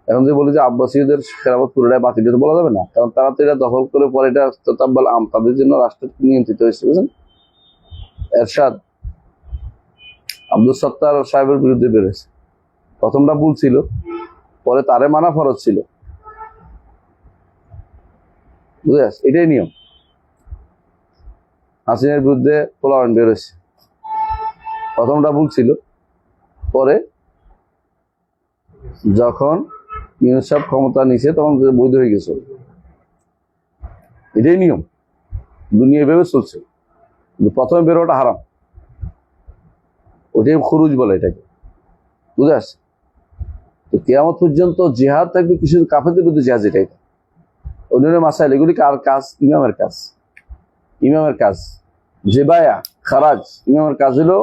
এখন যে বলি যে আব্বাসীয়দের খেলাফত পুরোটাই বাতিল, এটা বলা যাবে না, কারণ তারা তো এটা দখল করে পরে এটা তাতাব্বাল আম, তাদের জন্য রাষ্ট্র নিয়ন্ত্রিত হয়েছে, বুঝলেন? এরশাদ আব্দুল সত্তার সাহেবের বিরুদ্ধে বেরোয়েছে, প্রথমটা ভুল ছিল, পরে তারে মানা ফরজ ছিল, বুঝে আসছে, এটাই নিয়ম। হাসিনের বিরুদ্ধে পোলাওয়ান বেরোয়েছে, প্রথমটা ভুল ছিল, পরে যখন ইউনূস সাহেব ক্ষমতা নিছে তখন বৈধ হয়ে গেছে, এটাই নিয়ম, দুনিয়া এভাবে চলছে। কিন্তু প্রথমে বেরোটা হারাম, ওইটাই খুরুজ বলে এটাকে, বুঝে আসছে? তো কিয়ামত পর্যন্ত জিহাদ থাকবে কিছু কাফেরদের বিরুদ্ধে, জিহাদ এটাই অন্যান্য মাসাইল, এগুলি কার কাজ? ইমামের কাজ। ইমামের কাজ জেবায়া খারাজ, ইমামের কাজ হলো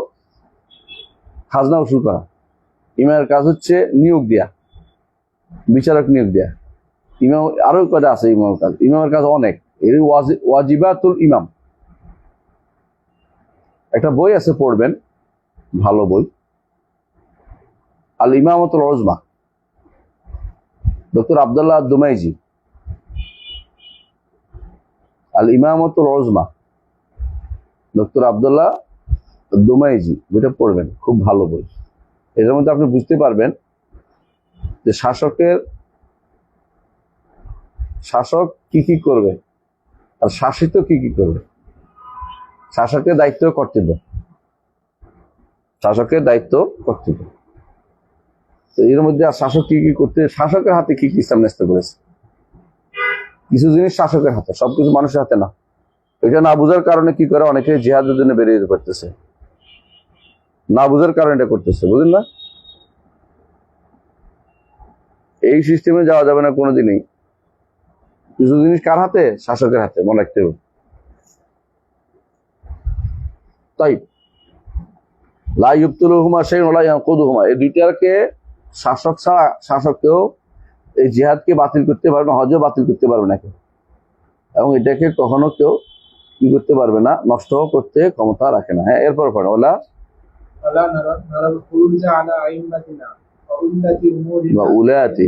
খাজনা উসুল করা, ইমামের কাজ হচ্ছে নিয়োগ দেয়া, বিচারক নিয়োগ দেয়া। ইমাম আরো কয়টা আছে ইমামের কাজ, ইমামের কাজ অনেক, এর ওয়াজিবাতুল ইমাম। একটা বই আছে, পড়বেন, ভালো বই, আল ইমামাতুল উজমা, ডক্টর আব্দুল্লাহ দুমাইজি, আল ইমামাতুল উজমা, ডক্টর আব্দুল্লাহ দুমাইজি, বইটা পড়বেন, খুব ভালো বই। এর মধ্যে আপনি বুঝতে পারবেন যে শাসক কি কি করবে আর শাসিত কি কি করবে। শাসকের দায়িত্ব কর্তব্য, শাসকের দায়িত্ব কর্তব্য। তো এর মধ্যে আর শাসক কি কি করতে, শাসকের হাতে কি কি ইসলাম ন্যস্ত করেছে। কিছু জিনিস শাসকের হাতে, সবকিছু মানুষের হাতে না। এটা না বুঝার কারণে কি করে অনেকে জিহাদের জন্য বেরিয়ে যেতে পারতেছে, না বুঝার কারণে এটা করতেছে, বুঝলেন না? এই সিস্টেমে যাওয়া যাবে না কোনোদিনই। কিছু জিনিস কার হাতে? শাসকের হাতে, মনে রাখতে হবে। তাই লা ইউবতিলুহুমা শাইউন ওয়া লা ইয়ানকুদুহুমা, এই দুইটাকে শাসক ছাড়া শাসককেও এই জিহাদকে বাতিল করতে পারবে না, হজও বাতিল করতে পারবে না কেউ, এবং এটাকে কখনো কেউ কি করতে পারবে না, নষ্ট করতে ক্ষমতা রাখে না। হ্যাঁ, এরপর পড়ে ওলা নারাল খুরুজা আলা আইম্মাতিনা ওয়া উল্লাতি উমুরিনা বা উলায়াতি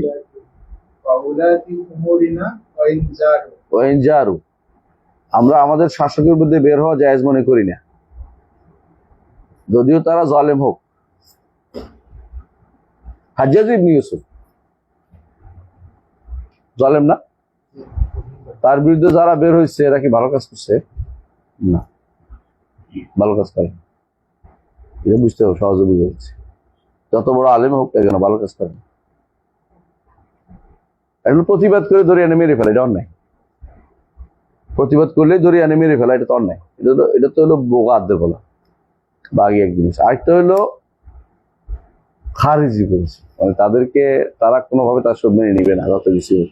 ওয়া ইন জারু, আমরা আমাদের শাসকের বিরুদ্ধে বের হওয়া জায়েজ মনে করি না, যদিও তারা জালেম হোক। হাজ্জাজ ইবনে ইউসুফ জালেম না? তার বিরুদ্ধে যারা বের হয়েছে এরা কি ভালো কাজ করছে? না, ভালো কাজ করে, এটা বুঝতে হবে, সহজে বুঝে যাচ্ছে। যত বড় আলেম হোক এখানে ভালো কাজ করে, এখন প্রতিবাদ করে ধরে এনে মেরে ফেলে, এটা অন্যায়। প্রতিবাদ করলে ধরে এনে মেরে ফেলা, এটা তো অন্যায়। এটা তো হলো বোগাদের বলা, বাগি এক জিনিস। আরেকটা হলো খারিজি করেছে, মানে তাদেরকে তারা কোনোভাবে তার সব মেনে নিবে না, যত বেশি হোক।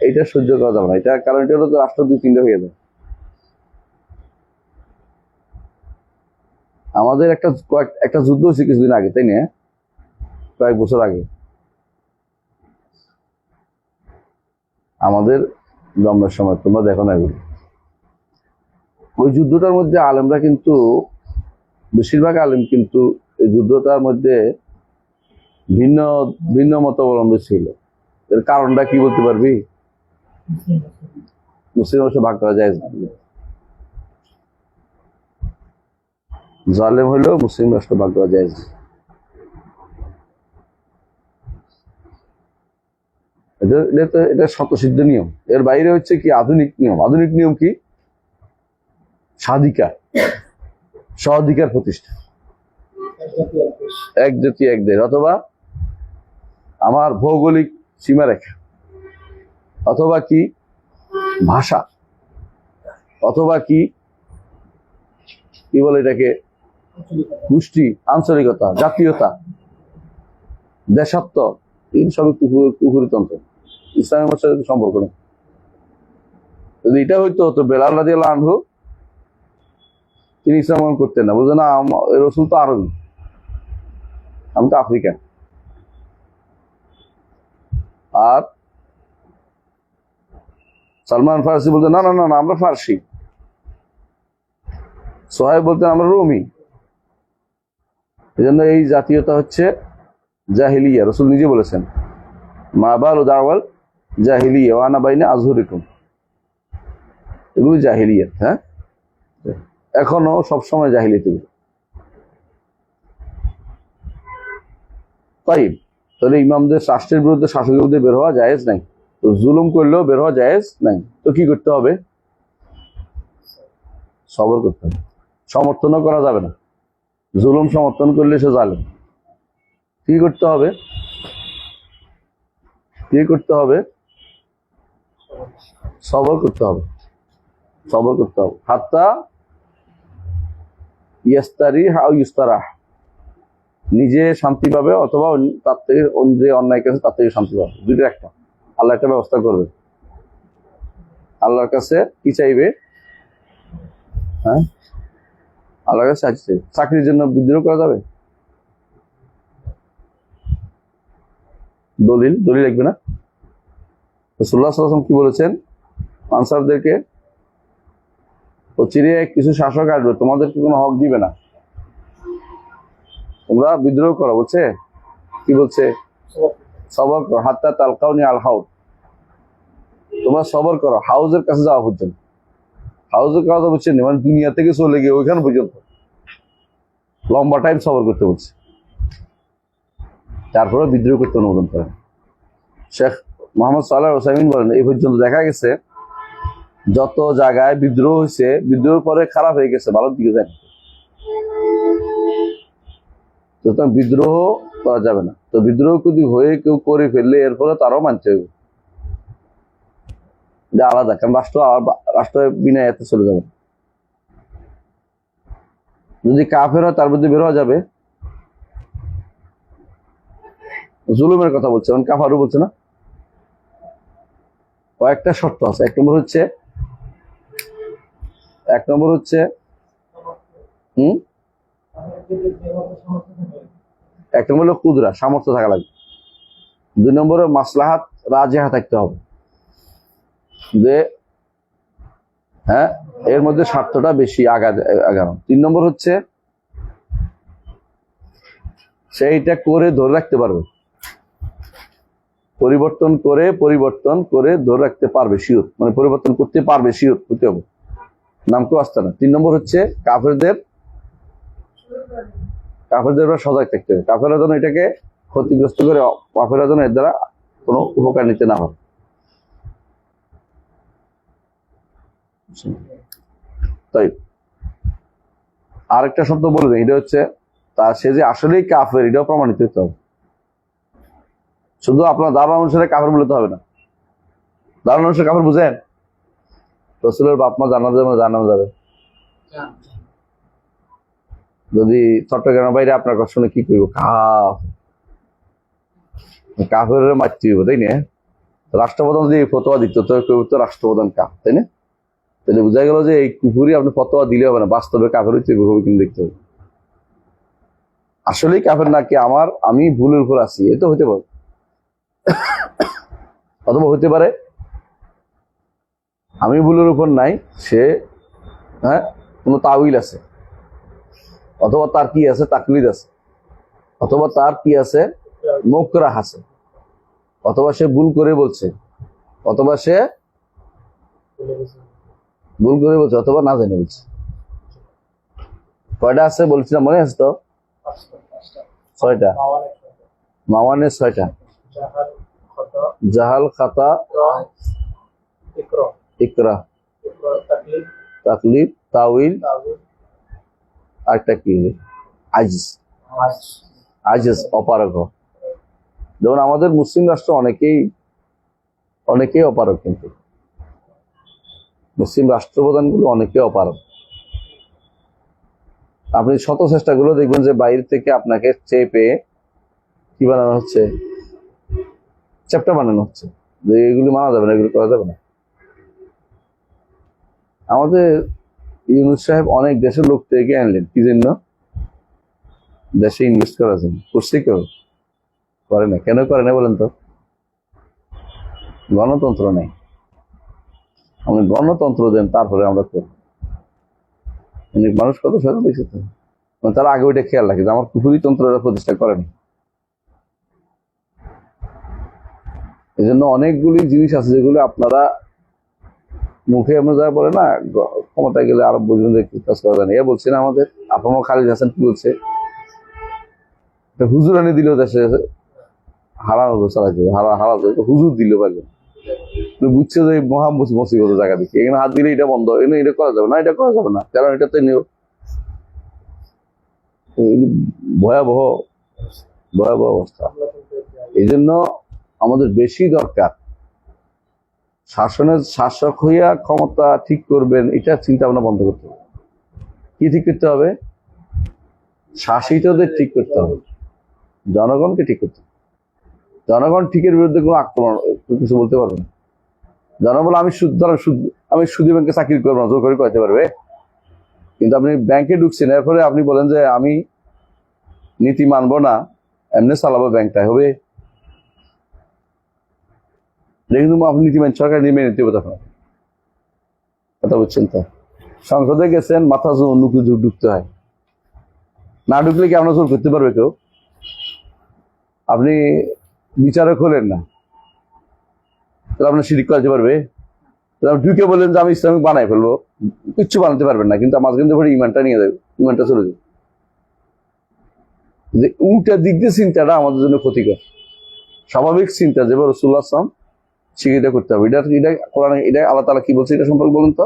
এটা সহ্য করা যাবে না, এটা কারণ এটা হলো তো রাষ্ট্র দুই তিনটে হয়ে যায়। আমাদের একটা যুদ্ধ হয়েছে কিছুদিন আগে, তাই না? কয়েক বছর আগে আমাদের জন্মের সময়, তোমরা দেখো না এগুলো। ওই যুদ্ধটার মধ্যে আলেমরা কিন্তু, বেশিরভাগ আলেম কিন্তু এই যুদ্ধটার মধ্যে ভিন্ন ভিন্ন মতাবলম্বী ছিল। এর কারণটা কি বলতে পারবি? মুসলিম ভাগ করা যায় না। জালেম হইলেও মুসলিম রাষ্ট্র ভাগ করা যায়। এটা স্বতঃসিদ্ধ নিয়ম। এর বাইরে হচ্ছে কি আধুনিক নিয়ম। আধুনিক নিয়ম কি? স্বাধিকার, স্বাধিকার প্রতিষ্ঠা, এক জাতি এক দেশ, অথবা আমার ভৌগোলিক সীমারেখা, অথবা কি ভাষা, অথবা কি কি বলে এটাকে গোষ্ঠী, আঞ্চলিকতা, জাতীয়তা, দেশাত্ম, এই সবই কুফুরিতন্ত্র। ইসলামের সাথে সম্পর্ক নেই। যদি এটা হইতো তো বেলাল রাদিয়াল্লাহু আনহু তিনি ইসলাম গ্রহণ করতেন না। বুঝলেন না, রসুল তো আরবি, আমি তো আফ্রিকান। আর সালমান ফার্সি বলতেন না না না না আমরা ফার্সি। সোহাইব বলতেন আমরা রোমি। এই জন্য এই জাতীয়তা হচ্ছে জাহিলিয়া। রসুল নিজে বলেছেন মা বালু দাওয়াল জাহিলিয়া ওয়া আনা বাইনা আযহুরিকুম, এগুলো জাহিলিয়াত। হ্যাঁ, এখনো সবসময় জাহিলিয়াত। তাই তাহলে ইমামদের রাষ্ট্রের বিরুদ্ধে, শাসকের বিরুদ্ধে বের হওয়া জায়েজ নাই। তো জুলুম করলেও বের হওয়া জায়েজ নাই। তো কি করতে হবে? সবর করতে হবে। সমর্থনও করা যাবে না। জুলুম সমর্থন করলে সে জালেম। কি করতে হবে? কি করতে হবে? সবর করতে হবে। সবর করতে হবে। হাত্তা ইয়াস্তারি হাউ ইস্তারাহ, নিজে শান্তি পাবে অথবা তার থেকে যে অন্যায় কাছে তার থেকে শান্তি পাবে। দুইটা একটা। আল্লাহ একটা ব্যবস্থা করবে। আল্লাহর কাছে কি চাইবে? হ্যাঁ, আল্লাহর কাছে চাইছে। চাকরির জন্য বিদ্রোহ করা যাবে? দলিল লাগবে না? রাসূলুল্লাহ সাল্লাল্লাহু আলাইহি ওয়াসাল্লাম কি বলেছেন আনসারদেরকে? ও চিরে কিছু শাসক আসবে, তোমাদেরকে কোনো হক দিবে না, তোমরা বিদ্রোহ করো। বলছে কি বলছে? সবর করো হাত্তা তালকাউনি আল হাউদ, তোমরা সবর করো হাউজের কাছে যাওয়া পর্যন্ত। হাউজের কথা বলছেন মানে দুনিয়া থেকে চলে গিয়ে ওইখান পর্যন্ত লম্বা টাইম সবর করতে বলছে। তারপরে বিদ্রোহ করতে অনুমোদন করেন। শেখ মোহাম্মদ সালেহ আল উসাইমিন বলেন এই পর্যন্ত দেখা গেছে যত জায়গায় বিদ্রোহ হয়েছে, বিদ্রোহের পরে খারাপ হয়ে গেছে, ভালোর দিকে যায়। সুতরাং বিদ্রোহ করা যাবে না। তো বিদ্রোহ যদি হয়ে কেউ করে ফেললে এরপরে তারাও মানতে হবে যে আলাদা, কারণ রাষ্ট্র বিনা এতে চলে যাবে। যদি কাফের হয় তার মধ্যে বের হওয়া যাবে। জুলুমের কথা বলছে, মানে কাফারও বলছে না। কয়েকটা শর্ত আছে। এক নম্বর হচ্ছে এক নম্বর হলো কুদরা, সামর্থ্য থাকা লাগবে। দুই নম্বরে মাসলাহাত রাজেহা থাকতে হবে, যে হ্যাঁ এর মধ্যে স্বার্থটা বেশি আগানো। তিন নম্বর হচ্ছে সেইটা করে ধরে রাখতে পারবে, পরিবর্তন করে ধরে রাখতে পারবে, শিওর, মানে পরিবর্তন করতে পারবে, শিওর হতে হবে, নাম কেউ আসতে না। তিন নম্বর হচ্ছে কাফেরদের সজাগ থাকতে হবে। কাফেররা যেন এটাকে ক্ষতিগ্রস্ত করে, কাফেররা যেন এর দ্বারা কোনো উপকার নিতে না হয়। তাই আরেকটা শব্দ বলে দেয়, এটা হচ্ছে তা সে যে আসলেই কাফের এটাও প্রমাণিত হতে হবে। শুধু আপনার ধারণা অনুসারে কাফের বলতে হবে না। ধারণা অনুসারে কাফের বুঝেন? রাসূলের বাপ মা জানানো যাবে। যদি চট্টগ্রামের বাইরে আপনার কথা শুনে কি করব? কাফের মারতে হইব, তাই না? রাষ্ট্রপ্রধান যদি ফতোয়া দিত তো রাষ্ট্রপ্রধান কাফ, তাই না? তাহলে বোঝা গেল যে এই কুফুরি আপনি ফতোয়া দিলে হবে না, বাস্তবে কাফের হচ্ছে কিন্তু দেখতে হবে। আসলেই কাফের নাকি আমি ভুলের উপর আছি, এ তো হতে পারে। অথবা হতে পারে আমি ভুলের উপর নাই, সে কোনো তাউইল আছে, অথবা তার কি আছে তাকলিদ আছে, অথবা তার কি আছে মুকরাহ আছে, অথবা সে ভুল করে বলছে, অথবা অথবা না জেনে বলছে। কয়টা আছে বলছিলাম, মনে আছে তো? পাঁচটা। ছয়টা। মাওয়ানের ছয়টা। মাওয়ানের ছয়টা। জাহাল, খতা, জাহাল, খাতা, ইকরা, ইকরা, তাকলিদ, তাকলিদ, তাউইল, তাওয়িল, আর একটা কি, আজিজ। আজ। আজিজ, অপারগ। যেমন আমাদের মুসলিম রাষ্ট্র অনেকেই অপারগ, কিন্তু মুসলিম রাষ্ট্রপ্রধানগুলো অনেকেই অপারগ। আপনি শত চেষ্টাগুলো দেখবেন যে বাইরে থেকে আপনাকে চেপে কি বানানো হচ্ছে, চ্যাপ্টা বানানো হচ্ছে, যে এগুলি মানা যাবে না, এগুলি করা যাবে না। আমাদের ইউনূস সাহেব অনেক দেশের লোক থেকে আনলেন, কি জন্য? দেশে ইনভেস্ট করার জন্য। করছে কেউ? করে না। কেন করে না বলেন তো? গণতন্ত্র নেই। আপনি গণতন্ত্র দেন, তারপরে আমরা করব। মানুষ কত সরল দেখছে তো, তারা আগে ওইটা খেয়াল রাখে যে আমার কুফুরি তন্ত্রটা প্রতিষ্ঠা করেনি। এই জন্য অনেকগুলি জিনিস আছে যেগুলো আপনারা মুখে এমন যা বলে না, ক্ষমতায় গেলে আরো বুঝবেন যে কাজ করা যায় না। এ বলছে না আমাদের আপামা খালিদ হাসান কি বলছে, হুজুরানি দিল দেশে হারানোর চালাইতে, হারাতে হুজুর দিল পারবে, বুঝছে যে মহা মুসিবত জায়গা দিচ্ছে, এখানে হাত দিলে এটা বন্ধ, এখানে এটা করা যাবে না, এটা করা যাবে না, কারণ এটাতে ভয়াবহ ভয়াবহ অবস্থা। এই জন্য আমাদের বেশি দরকার শাসক হইয়া ক্ষমতা ঠিক করবেন, এটা চিন্তা ভাবনা বন্ধ করতে হবে। কি ঠিক করতে হবে? শাসিতদের ঠিক করতে হবে, জনগণকে ঠিক করতে হবে। জনগণ ঠিকের বিরুদ্ধে কোনো আক্রমণ কিছু বলতে পারবে না। জনগণ আমি সুদী ব্যাংকে চাকরি করবো না, জোর করে করতে পারবে। কিন্তু আপনি ব্যাংকে ঢুকছেন, এরপরে আপনি বলেন যে আমি নীতি মানবো না, এমনি চালাবো ব্যাংকটা, হবে? কিন্তু আপনি নীতি মানছেন, সরকার নিয়ে মেনে নিতে হবে। তখন কথা বলছেন তো, সংসদে গেছেন, মাথা ঢুকতে হয়, না ঢুকলে কি আপনার জোর করতে পারবে কেউ? আপনি বিচারক হলেন না, তাহলে আপনার শিরিক করতে পারবে? ঢুকে বললেন যে আমি ইসলামিক বানাই ফেলবো, কিচ্ছু বানাতে পারবেন না, কিন্তু মাঝখান থেকে ইমানটা নিয়ে যাবে, ইমানটা চলে যাবে। যে উল্টা দিক দিয়ে চিন্তাটা আমাদের জন্য ক্ষতিকর। স্বাভাবিক চিন্তা যেভাবে রাসূলুল্লাহ সাল্লাল্লাহু আলাইহি ওয়াসাল্লাম শিখিয়ে করতে হবে। এটা কোরআনে, এটা আল্লাহ তাআলা কি বলছে এটা সম্পর্কে বলুন তো।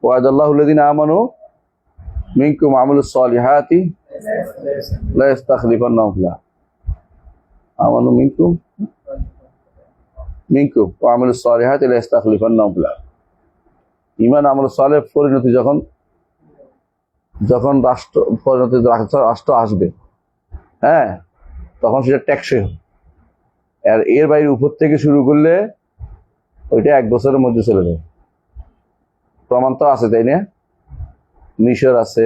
ওয়াদাল্লাহুল্লাযিনা আমানু মিনকুম আমিলুস সালিহাতি লা ইস্তাখলিফান্নাহুম ফিল আরদ। আমানু মিনকুম ওয়া আমিলুস সালিহাতি লা ইস্তাখলিফান্নাহুম ফিল আরদ। ঈমান আমল সালেহ পরিণতি যখন রাষ্ট্র আসবে, হ্যাঁ, তখন সেটা ট্যাক্সে হবে। আর এর বাইরে উপর থেকে শুরু করলে ওইটা 1 বছরের মধ্যে চলে যাবে। প্রমাণ তো আছে, তাই না? মিশর আছে,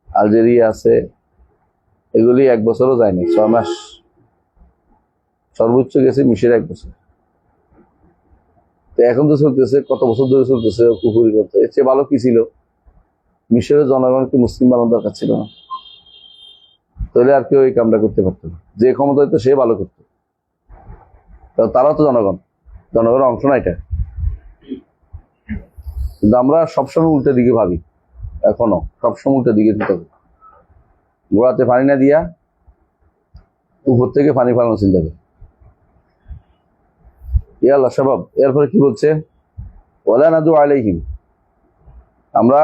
আলজেরিয়া আছে, এগুলি 1 বছরও যায়নি, 6 মাস সর্বোচ্চ গেছে মিশরে 1 বছর। তো এখন তো চলতেছে, কত বছর ধরে চলতেছে কুফরি করতে। এর চেয়ে ভালো কি ছিল? মিশরের জনগণকে মুসলিম বানানোর দরকার ছিল না, তাহলে আর কেউ এই কামটা করতে পারতো না। যে ক্ষমতা হইতো সে ভালো করতো, কারণ তারাও তো জনগণের অংশ না এটা। কিন্তু আমরা সবসময় উল্টো দিকে ভাবি, এখনো সবসময় উল্টো দিকে দিতে হবে। গোড়াতে পানি না দিয়া উপর থেকে পানি ফালানো চিন্তা করে। আল্লাহ সবাব। এরপরে কি বলছে? ওয়ালা নাদু আলাইহিম, আমরা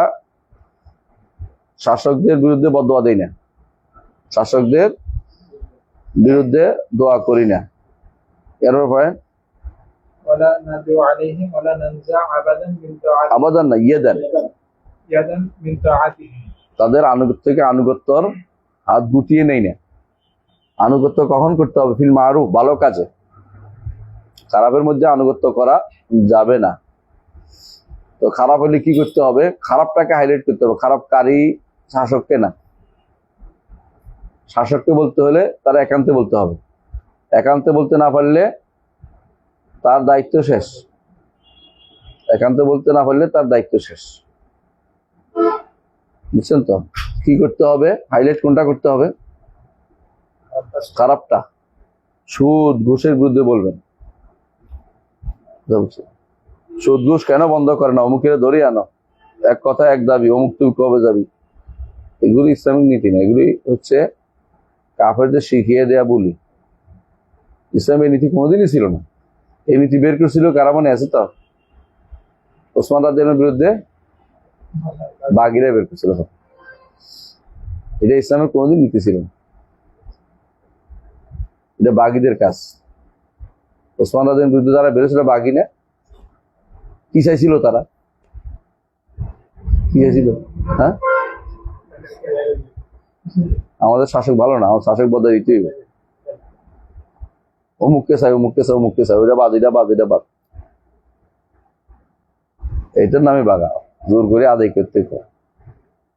শাসকদের বিরুদ্ধে বদদোয়া দেই না, শাসকদের বিরুদ্ধে দোয়া করি না। এর ব্যাপারে ولا ندعو عليهم ولا ننزع আবাদান না, يدا من طاعتهم। তাদের আনুগত্য থেকে আনুগত্যর হাত গুটিয়ে নেই না। আনুগত্য কখন করতে হবে? ফিল মারুফ, ভালো কাজে। খারাপের মধ্যে আনুগত্য করা যাবে না। তো খারাপ হলে কি করতে হবে? খারাপটাকে হাইলাইট করতে হবে, খারাপকারী শাসককে না। শাসককে বলতে হলে তারা একান্তে বলতে হবে, একান্তে বলতে না পারলে তার দায়িত্ব শেষ। একান্তে বলতে না পারলে তার দায়িত্ব শেষ। বুঝছেন তো? কি করতে হবে? হাইলাইট কোনটা করতে হবে? খারাপটা। সুদ ঘুষের বিরুদ্ধে বলবেন, সুদ ঘুষ কেন বন্ধ করে না? অমুকের ধরে আনো, এক কথা এক দাবি, অমুক তুই কবে যাবি, এগুলি ইসলামিক নীতি না, এগুলি হচ্ছে কাফেরদের শিখিয়ে দেয়া বলি। ইসলামের নীতি কোনোদিনই ছিল না। এই নীতি বের করেছিল কারা মনে আছে তো? ওসমান রাদিয়াল্লাহু বিরুদ্ধে বাগিরা বের করেছিল। এটা ইসলামের কোনোদিন নীতি ছিল না, এটা বাগিদের কাজ। ওসমান রাদিয়াল্লাহু বিরুদ্ধে যারা বেরোছিল বাগি না, কি চাইছিল তারা? কি চাইছিল? হ্যাঁ, আমাদের শাসক ভালো না, আমার শাসক বদলাই দিতেই হবে। অমুককে চাই, অমুককে চাই, অমুককে চাই, ওইটা বাদ, এটা বাদ, এটা বাদ। এইটার নামে বাগা, জোর করে আদায় করতে হয়।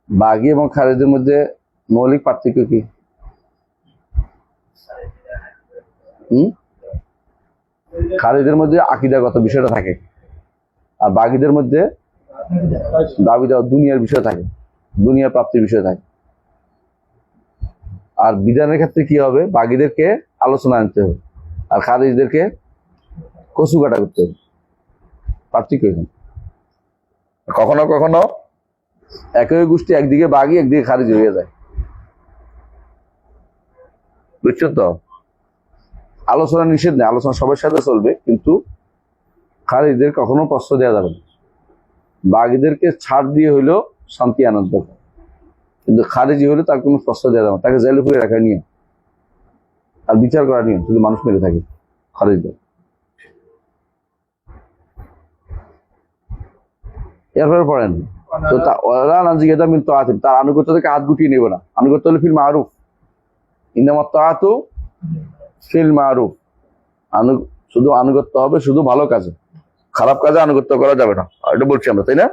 বাগি এবং খারেজের মধ্যে মৌলিক পার্থক্য কি? খারেজের মধ্যে আকীদাগত বিষয়টা থাকে, আর বাগিদের মধ্যে দাবি দেওয়া দুনিয়ার বিষয় থাকে, দুনিয়া প্রাপ্তির বিষয় থাকে। আর বিধানের ক্ষেত্রে কি হবে? বাগিদেরকে আলোচনা আনতে হবে, আর খারিজদেরকে কচু কাটা করতে হবে। পার্থক্য এখানে। কখনো কখনো একই গোষ্ঠী একদিকে বাগি একদিকে খারিজ হয়ে যায়, বুঝছো তো? আলোচনা নিষেধ নেই, আলোচনা সবার সাথে চলবে, কিন্তু খারিজদের কখনো প্রশ্ন দেওয়া যাবে না। বাগিদেরকে ছাড় দিয়ে হইলেও শান্তি আনন্দ, কিন্তু খারিজি হলে তার কোনো প্রশ্ন দেওয়া যাবে না, তাকে জেলে পুরে রাখার নিয়ম আর বিচার করার নিয়ম, শুধু মানুষ মেরে থাকে খারিজদের। এরপরে পড়েন তো ওরা নাজিকেতা মিন তাআতিন, তার আনুগত্য থেকে হাত গুটিয়ে নেবে না। আনুগত্য হলো ফিল মারুফ, ইন্নামাত তাআতু ফিল মারুফ। শুধু আনুগত্য হবে শুধু ভালো কাজে, খারাপ কাজে আনুগত্য করা যাবে না। এটা বলছি আমরা, তাই না?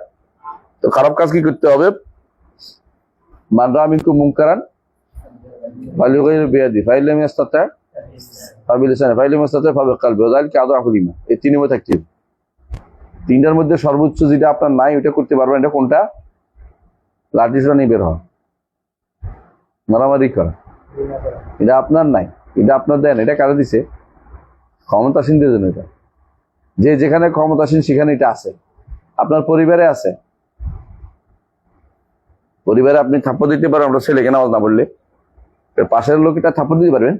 তো খারাপ কাজ কি করতে হবে? মান রাআ মিনকুম মুনকারান ফালিয়ুগাইয়িরহু বিয়াদিহি ফাইন লাম ইসতাতি' ফাবিলিসানিহি ফাইন লাম ইসতাতি' ফাবিকলবিহি ওয়া যালিকা আদআফুল ঈমান। এই তিনটার থাকতে হবে। তিনটার মধ্যে সর্বোচ্চ যেটা আপনার নাই ওটা করতে পারবেন, এটা কোনটা? লাঠি সোটা নিয়ে বের হওয়া, মারামারি করা, এটা আপনার নাই, এটা আপনার দেন। এটা কারা দিছে? ক্ষমতাসীনদের জন্য। এটা যে যেখানে ক্ষমতাসীন সেখানে এটা আছে। আপনার পরিবারে আছে, পরিবারে আপনি থাপ্পড় দিতে পারেন আপনার ছেলেকে নামাজ না পড়লে, পাশের লোক এটা থাপ্পড় দিতে পারবেন?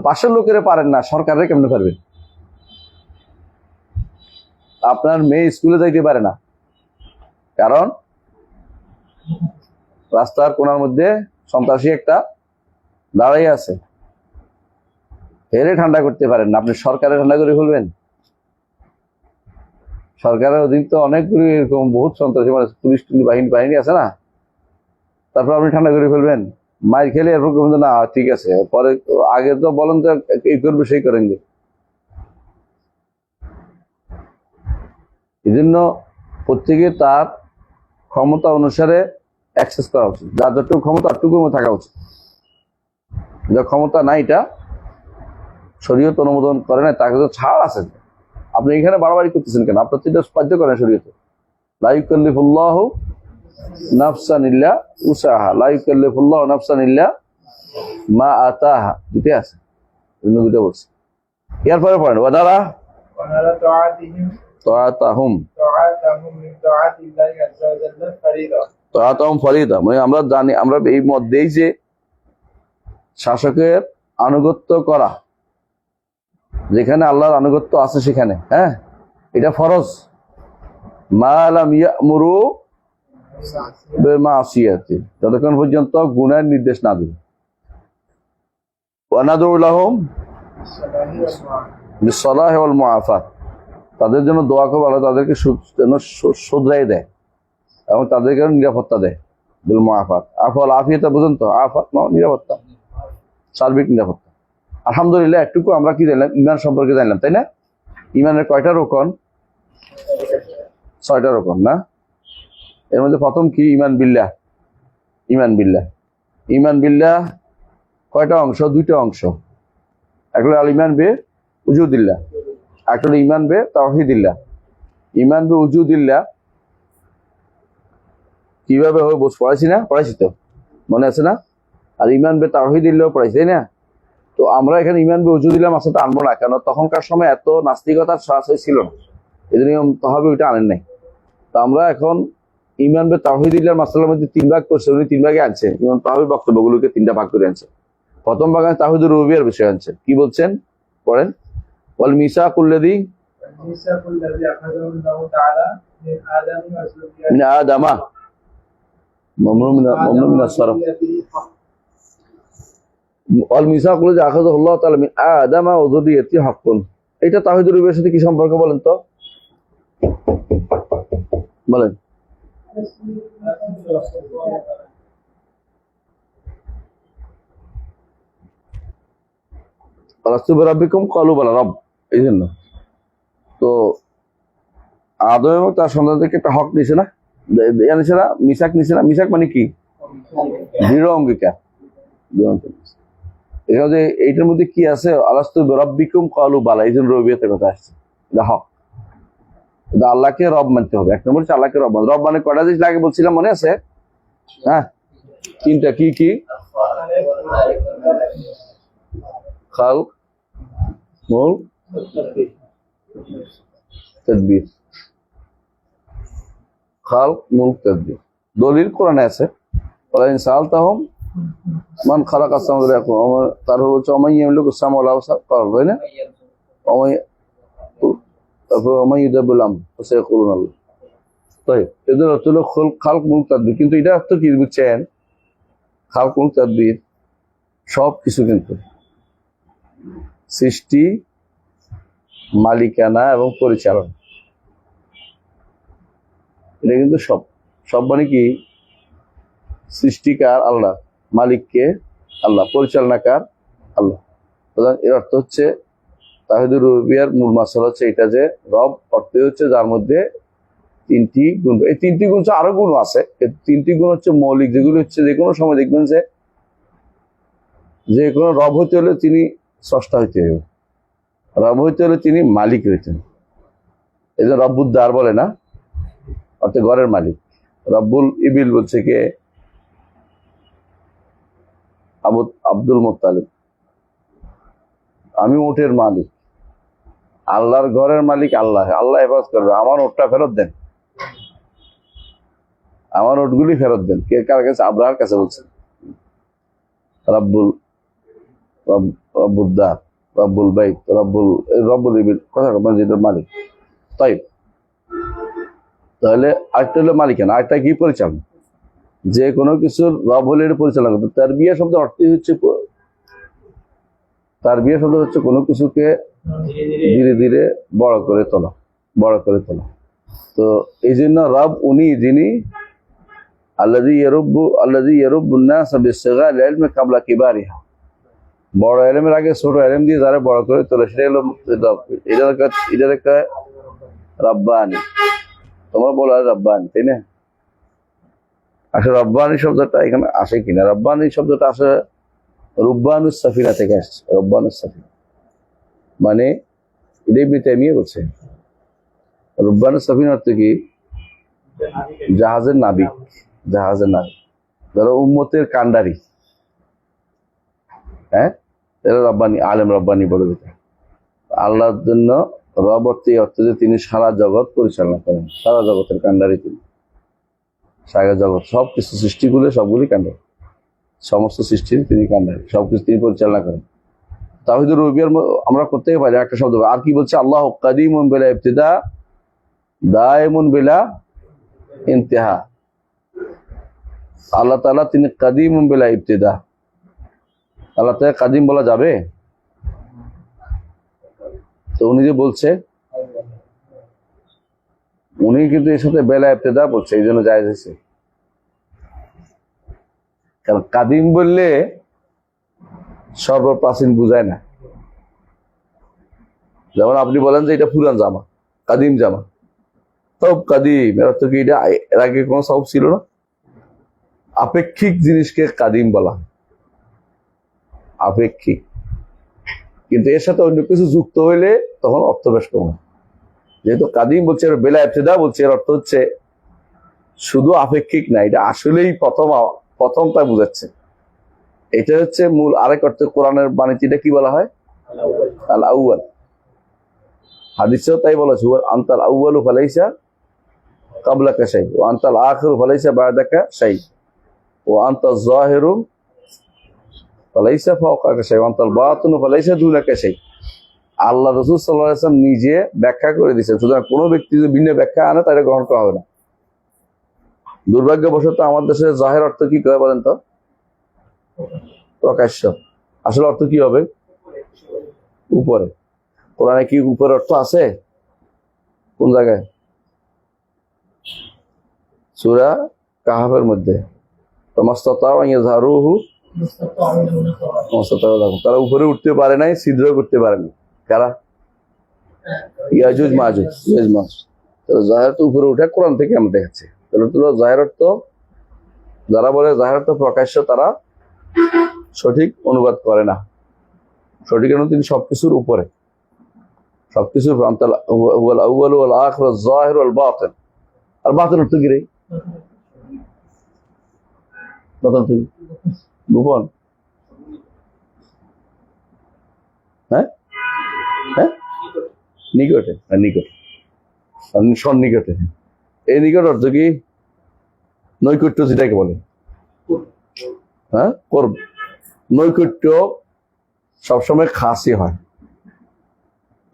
পাশের লোকেরা পারেন না, সরকারের কেমনে পারবেন? আপনার মেয়ে স্কুলে যাইতে পারে না, কারণ রাস্তার কোনার মধ্যে সন্ত্রাসী একটা দাঁড়াই আছে, হেরে ঠান্ডা করতে পারেন না, আপনি সরকারের ঠান্ডা করে ফেলবেন? সরকারের অধীন তো অনেকগুলি এরকম বহুত সন্ত্রাসী মানে পুলিশ বাহিনী আছে না, তারপর আপনি ঠান্ডা করে ফেলবেন? মাইর খেলে এরপর না ঠিক আছে, পরে আগে তো বলেন তো এই করবে সেই করেন। এই জন্য প্রত্যেকে তার ক্ষমতা অনুসারে অ্যাক্সেস করা উচিত, যার যতটুকু ক্ষমতা অতটুকু থাকা উচিত। যার ক্ষমতা নাই, এটা শরীয়ত অনুমোদন করে না, তাকে তো ছাড় আছে। আপনি এখানে বাড়াবাড়ি করতেছেন কেন? আপনার তো এটা বাধ্য করেন শরীয়তে। লা ইউকাল্লিফুল্লাহু নাফসান ইল্লা উসাহা, লা ইউকাল্লিফুল্লাহু নাফসান ইল্লা মা আতাহা, দুটো আছে, অন্য দুটো বলছে। এরপরে পড়েন ওয়াদারা ونرى طاعتهم তাআতাহুম من طاعة الله عز وجل فريضة। তাআতাহুম ফরিদা, মানে আমরা জানি, আমরা এই মধ্যেই যে শাসকের আনুগত্য করা, যেখানে আল্লাহর আনুগত্য আছে সেখানে, হ্যাঁ, এটা ফরজ। মা লাম ইয়ামুরু বিমাসিয়াতি, যতক্ষণ পর্যন্ত গুনাহের নির্দেশ না দিবে। ওয়া নাদউ লাহুম বিসসালাহি ওয়াল মুআফাত, তাদের জন্য দোয়া করবো আল্লাহ তাদেরকে যেন শুধরাই দেয় এবং তাদেরকে নিরাপত্তা দেয়। বিল মুআফাত, আফওয়াল আফিয়াতা, বুঝুন তো? আফাত নিরাপত্তা, সার্বিক নিরাপত্তা। আলহামদুলিল্লাহ একটুকু আমরা কি জানলাম? ইমান সম্পর্কে জানলাম, তাই না? ইমানের কয়টা রকম? 6টা রকম না? এর মধ্যে প্রথম কি? ইমান বিল্লাহ। ইমান বিল্লাহ, ইমান বিল্লাহ কয়টা অংশ? 2টা অংশ। একটা আল ইমান বে উজুদিল্লাহ, একটা ইমান বে তাওহীদিল্লাহ। ইমান বে উজুদিল্লাহ কিভাবে হবে পড়াইছি না? পড়াইছি তো, মনে আছে না? আর ইমান বে তাওহীদিল্লাহ পড়াইছি, তাই না? তো আমরা এখানে ইমান বে উজুদিল্লাহ মাসাটা আনবো না, কেন? তখনকার সময় এত নাস্তিকতার সরাসরি ছিল না, এই জন্য তহাবে ওইটা আনেন নাই। তো আমরা এখন ইমান বে তাওহীদিল্লাহর মাসআলার মধ্যে 3 ভাগ করছে, উনি 3 ভাগে আনছেন। ইমাম তাওহীদ বক্তব্যগুলোকে 3টা ভাগ করে আনছেন। প্রথম ভাগে তাওহীদুর রুবুবিয়্যার বিষয় আনছেন। কি বলছেন পড়েন? ওয়াল মিসাকুল্লাযী الميثاق الذي أخذه الله تعالى من آدم وذريته মিন আদামা মামনুন মিনাস সারফ ওয়াল মিসাকুল্লাযী আখাযাহু আল্লাহু তাআলা মিন আদামা ওয়া যুররিয়্যাতিহি হাক্কুন। এটা তাওহীদুর রুবুবিয়্যার সাথে কি সম্পর্ক বলেন তো? বলেন। আলাস্তু বিরাব্বিকুম ক্বালু বালা রব, এই জন্য তো আদম এবং তার সন্তানদেরকে একটা হক নিছে না, জানিস না? মিসাক নিছে না? মিসাক মানে কি? দৃঢ় অঙ্গীকার। এখানে যে এইটার মধ্যে কি আছে? আলাস্তু বিরাব্বিকুম ক্বালু বালা, এই জন্য রবিয়তের কথা আসছে। এটা হক, এটা আল্লাহকে রব মানতে হবে। এক নম্বর হচ্ছে আল্লাহকে রব মানতে। রব মানে কয়টা জিনিস আগে বলছিলাম, মনে আছে? হ্যাঁ, 3টা। কি কি? খালক, মুলক, তাদবীর। খালক, মুলক, তাদবীর। দলিল কোরআনে আছে। ওয়ালা ইন সাআলতাহুম মান খালাকাস সামাওয়াতি ওয়াল আরদ, তারপর হচ্ছে ওমান ইয়ামলিকু সামআ ওয়াল আবসার, তাই না? তারপর ওমান ইউদাব্বিরুল আমর ফাসায়াকুলুনা আল্লাহ। তাই এদের অর্থ হলো খালক, মুলক, তাদবীর। কিন্তু এটা অর্থ কি বুঝছেন? খালক, মুলক, তাদবীর সব কিছু, কিন্তু সৃষ্টি, মালিকানা এবং পরিচালনা, এটা কিন্তু সব। সব মানে কি? সৃষ্টিকার আল্লাহ, মালিককে আল্লাহ, পরিচালনাকার আল্লাহ। এর অর্থ হচ্ছে তাওহীদুর রুবুবিয়্যার মূল মাসলা হচ্ছে এটা যে রব অর্থ হচ্ছে যার মধ্যে 3টি গুণ। এই 3টি গুণ আরো গুণ আছে। এই 3টি গুণ হচ্ছে মৌলিক, যেগুলো হচ্ছে যে কোনো সময় দেখবেন যে কোনো রব হইতে হলে তিনি স্রষ্টা হইতে হবে, রব হইতে হলে তিনি মালিক হইতেন। এই যে রব্বুদ্দার বলে না, অর্থাৎ ঘরের মালিক। রব্বুল ইবিল বলছে কে? Abdul Muttalib. আমি উটের মালিক। আল্লাহর ঘরের মালিক আল্লাহ। আল্লাহ হেফাজত করবে। আমার উটটা ফেরত দেন, আমার উটগুলি ফেরত দেন। কে কার কাছে? আব্রাহার কাছে বলছেন। রব্বুদ্দার, রব্বুল বাইত, রব্বুল ইবিল, কথা মানে যেটা মালিক। তাই তাহলে আরেকটা হলো মালিকানা, আরেকটা কি? পরিচালনা। যে কোনো কিছুর রব হলে এটা পরিচালনা করতে। তারবিয়া শব্দ অর্থই হচ্ছে, তারবিয়া শব্দ হচ্ছে কোনো কিছুকে ধীরে ধীরে বড় করে তোলা, বড় করে তোলা। তো এই জন্য রব উনি যিনি আল্লাযী ইয়ারুব্বুন নাস বিসসিগাল ইলমি ক্বাবলা কিবারিহা, বড় ইলমের আগে ছোট ইলম দিয়ে যারা বড় করে তোলে, সেটা হলো রব। এটার একটা রাব্বানি, তোমরা বলো রাব্বানি, তাই না? আসলে রব্বানি শব্দটা এখানে আসে কিনা? রব্বানি শব্দটা আসে রুব্বানুস সাফিনা থেকে আসছে। রব্বানুস সাফিনা মানে ইবনে তাইমিয়া বলছে রুব্বানুস সাফিনা অর্থ কি? জাহাজের নাবিক, জাহাজের নাবিক, ধরো উম্মতের কান্ডারি। হ্যাঁ, এরা রব্বানি, আলেম রব্বানি বলে দিতে। আল্লাহর জন্য রব অর্থে যে তিনি সারা জগৎ পরিচালনা করেন, সারা জগতের কান্ডারি তিনি। সারা জগৎ সবকিছু সৃষ্টিগুলো সবগুলি কান্ডারি, সমস্ত সৃষ্টির তিনি কান্ডারি, সবকিছু তিনি পরিচালনা করেন। তাওহীদুর রুবুবিয়্যার আমরা করতে পারি একটা শব্দ। আর কি বলছে? আল্লাহ কাদিমুন বিলা ইবতিদা দায়মুন বিলা ইনতিহা। আল্লাহ তাআলা তিনি কাদিমুন বিলা ইবতিদা। আল্লাহ তাআলা কাদিম বলা যাবে? তো উনি যে বলছে, উনি কিন্তু এর সাথে বেলা ইবতিদা বলছে, এই জন্য জায়েজ হয়েছে। কারণ কাদিম বললে সর্বপ্রাচীন বুঝায় না। যেমন আপনি বলেন যে এটা পুরান জামা, কাদিম জামা, সব কাদিম, এর অর্থ কি এটা এর আগে কোনো সব ছিল না? আপেক্ষিক জিনিসকে কাদিম বলা, আপেক্ষিক। কিন্তু এর সাথে অন্য কিছু যুক্ত হইলে তখন অর্থ বেশ কম। যেহেতু কাদিম বলছে, বেলা ইবতিদা বলছে, এর অর্থ হচ্ছে শুধু আপেক্ষিক না, এটা আসলেই প্রথমটা বুঝাচ্ছে। এটা হচ্ছে মূল। আরেক অর্থে কোরআনের বাণীটা কি বলা হয়? আল আউয়াল। হাদিসেও তাই বলা হয়েছে, আনতাল আউয়ালু ফালাইসা ক্বাবলাকা শাই ওয়া আনতাল আখিরু ফালাইসা বা'দাকা শাই ওয়া আনতাজ যাহিরু ফালাইসা ফাওকাকা শাই ওয়া আনতাল বাতিনু ফালাইসা দুনাকা শাই। আল্লাহ রাসূল সাল্লাল্লাহু আলাইহি ওয়াসাল্লাম নিজে ব্যাখ্যা করে দিয়েছেন, সুতরাং কোনো ব্যক্তি যদি ভিন্ন ব্যাখ্যা আনে তাহলে গ্রহণ করা হবে না। দুর্ভাগ্যবশত আমার দেশে জাহের অর্থ কি করে বলেন তো? প্রকাশ্য। আসলে অর্থ কি হবে? উপরে। কোরআনে কি উপরে অর্থ আছে? কোন জায়গায়? সূরা কাহফের মধ্যে তামাসতাতাউ আন ইয়াযহারুহু মাসতাতাউ লাহুম। তারা উপরে উঠতে পারে নাই, ছিদ্র করতে পারে নাই। কারা? ইয়াজুজ মাজুজ। জাহের তো উপরে উঠে কোরআন থেকে আমরা দেখাচ্ছি। তাহলে তো জাহের অর্থ, যারা বলে জাহের অর্থ প্রকাশ্য, তারা সঠিক অনুবাদ করে না। সঠিক অনুবাদ তিনি সবকিছুর উপরে, সবকিছুর হুয়াল আউয়ালু ওয়াল আখিরু ওয়াল যাহিরু ওয়াল বাতিন। আর বাতিন অর্থ কি রে? বাতিন অর্থ কি? গোপন। হ্যাঁ হ্যাঁ, নিকটে। নিকট, সন্নিকটে। এই নিকট অর্থ কি? নৈকট্য যেটাকে বলে। হ্যাঁ, করব। নৈকট্য সবসময় খাসি হয়,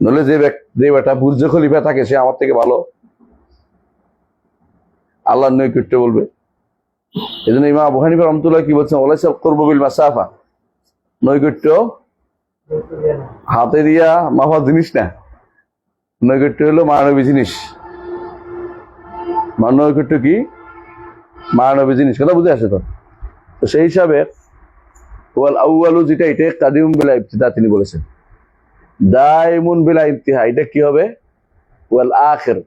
নইলে যে বেটা বুর্জ খলিফা থাকে সে আমার থেকে ভালো, আল্লাহর নৈকট্য বলবে। এই জন্য ইমাম আবু হানিফা রাহমাতুল্লাহ কি বলছেন? ওয়ালাইসাল কুরবু বিল মাসাফা। নৈকট্য হাতে দিয়া মাফা জিনিস না, নৈকট্য হলো মানবী জিনিস। নৈকট্য কি? মানবী জিনিস। কথা বুঝে আসে তো? তো সেই হিসাবে ওয়াল আউয়ালু যেটা, এটা কাদিমুন বিলা ইবতিদা তিনি বলেছেন। দাইমুন বিলা ইনতিহা, এটা কি হবে? ওয়াল আখির,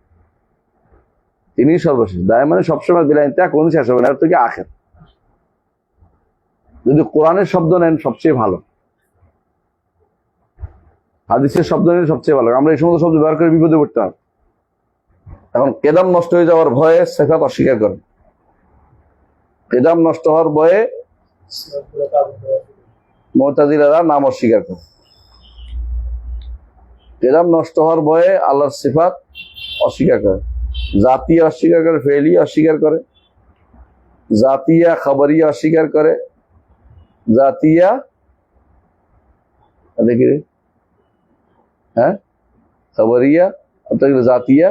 তিনি সর্বশেষ। দায় মানে সবসময়, বিলা ইনতিহা কোন শেষ হবে না, আর তো কি আখির। যদি কোরআনের শব্দ নেন সবচেয়ে ভালো, হাদিসের শব্দ নেন সবচেয়ে ভালো। আমরা এই সমস্ত শব্দ ব্যবহার করে বিপদে পড়তে হবে। এখন কেদাম নষ্ট হয়ে যাওয়ার ভয়ে সিফাত অস্বীকার করে, কেদাম নষ্ট হওয়ার ভয়ে মুতাজিলারা নাম অস্বীকার করে, কেদাম নষ্ট হওয়ার ভয়ে আল্লাহর সিফাত অস্বীকার করে, জাতিয়া অস্বীকার করে, ফেলিয়া অস্বীকার করে, জাতিয়া খাবারিয়া অস্বীকার করে, জাতিয়া দেখি রে, হ্যাঁ, খাবারিয়া অর্থাৎ জাতিয়া,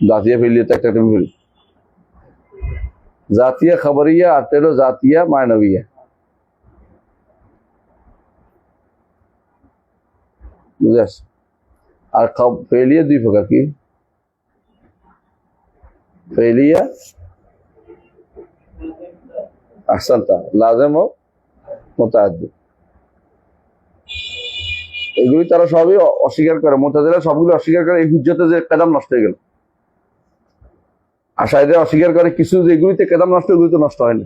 জাতিয়া ফেলিয়া তো একটা ফেলি, জাতিয়া খাবারিয়া আর তেলো জাতিয়া মানবিয়া। বুঝে আসছে? আর ফেলিয়া দুই প্রকার, কি? ফেলিয়া আহসানতা, লাজেম ও মুতাআদ্দি। এগুলি তারা সবই অস্বীকার করে, মুতাজিলা সবগুলো অস্বীকার করে এই হুজ্জতে যে কেদাম নষ্ট হয়ে গেল। আশাইরা অস্বীকার করে কিছু যেগুলিতে কেদাম নষ্ট, এগুলি তো নষ্ট হয় না।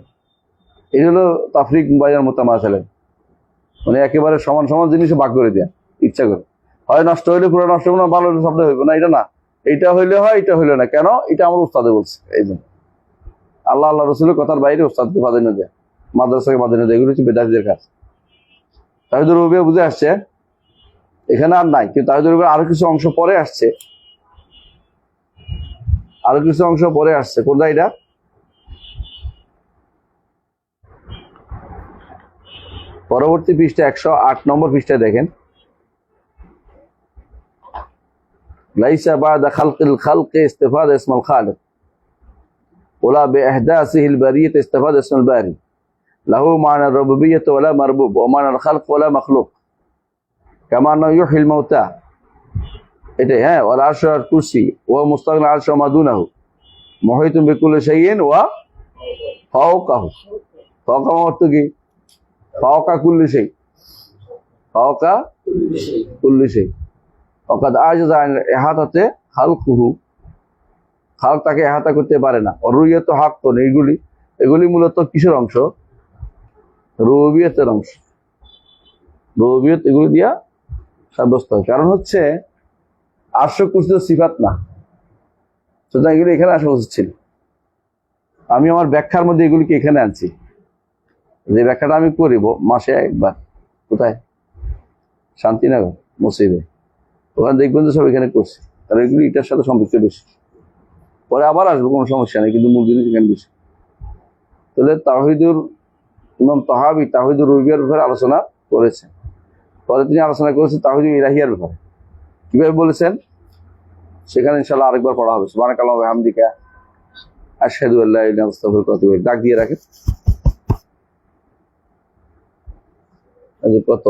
এই হলো তাফরিক বাইনাল মুতামাসিলাইন, মানে একেবারে সমান সমান জিনিস ভাগ করে দেয়া ইচ্ছা করে। হয় নষ্ট হইলে পুরো নষ্ট হইব না, ভালো শব্দ হইব না, এটা না, এটা হইলে হয়, এটা হইলে না। কেন? এটা আমার উস্তাদে বলছে। এই জন্য আল্লাহ আল্লাহ রসুলের কথার বাইরে উস্তাদকে প্রাধান্য দেয়, মাদ্রাসাকে প্রাধান্য দেয়, এগুলো হচ্ছে বেদাতীদের কাজ। তাহিদুর রবিয়া বুঝে আসছে, এখানে আর নাই, কিন্তু তাহিদুর রবিয়া আরো কিছু অংশ পরে আসছে, আরো কিছু অংশ পরে আসছে। কোনটা? এটা পরবর্তী পৃষ্ঠা 108 নম্বর পৃষ্ঠায় দেখেন, লাইসা বা'দা খালকিল খালকি ইস্তিফাদা ইসমাল খালিক ওয়ালা বিইহদাসিহিল বারিয়াত ইস্তিফাদা ইসমাল বারি লাহু মা'না রুবুবিয়্যাত ওয়ালা মারবুব ওয়া মা'না খালক ওয়ালা মাখলুক কামা আন্নাহু ইউহিল মাউতা। এটা হ্যাঁ, ওয়াল আরশু ওয়াল কুরসি ওয়া মুস্তাগনা আরশ ওয়া মা দুনাহু মুহিতুন বিকুল্লি শাইইন ওয়া ফাওকাহু। ফাওকা অর্থ কি? ফাওকা কুল্লি শাই, ফাওকা কুল্লি শাই। ওয়াকাদ আজাযা আন ইহাতাতে খালকুহু, খালক তাকে ইহাতা করতে পারে না। রুইয়াত হাক্কুন, এগুলি মূলত কিসের অংশ? রুবুবিয়তের অংশ। রুবুবিয়ত এগুলি দিয়া সাব্যস্ত হয়। কারণ হচ্ছে আরশ কুরসি তো সিফাত না, সুতরাং এগুলি এখানে আসা উচিত ছিল। আমি আমার ব্যাখ্যার মধ্যে এগুলিকে এখানে আনছি, যে ব্যাখ্যাটা আমি করিব মাসে একবার। কোথায়? শান্তিনগর মসজিদে, ওখানে দেখবেন যে সব এখানে করছি। কারণ এগুলি এটার সাথে সম্পৃক্ত বেশি। পরে আবার আসবো, কোনো সমস্যা নেই, কিন্তু মূল জিনিস এখানে বেশি। তাহলে তাওহীদুর ইমাম তাহাবী তাওহীদুর রুবিয়ার ব্যাপারে আলোচনা করেছেন। পরে তিনি আলোচনা করেছেন তাওহীদুল ইলাহিয়ার ব্যাপারে। কিভাবে বলেছেন সেখানে ইনশাআল্লাহ আরেকবার পড়া হবে। সুবহানাকাল্লাহু ওয়া বিহামদিকা আশহাদু আল্লা ইলাহা ইল্লা আনতা আস্তাগফিরুকা ওয়া আতুবু ইলাইক। ডাক দিয়ে রাখেন। কত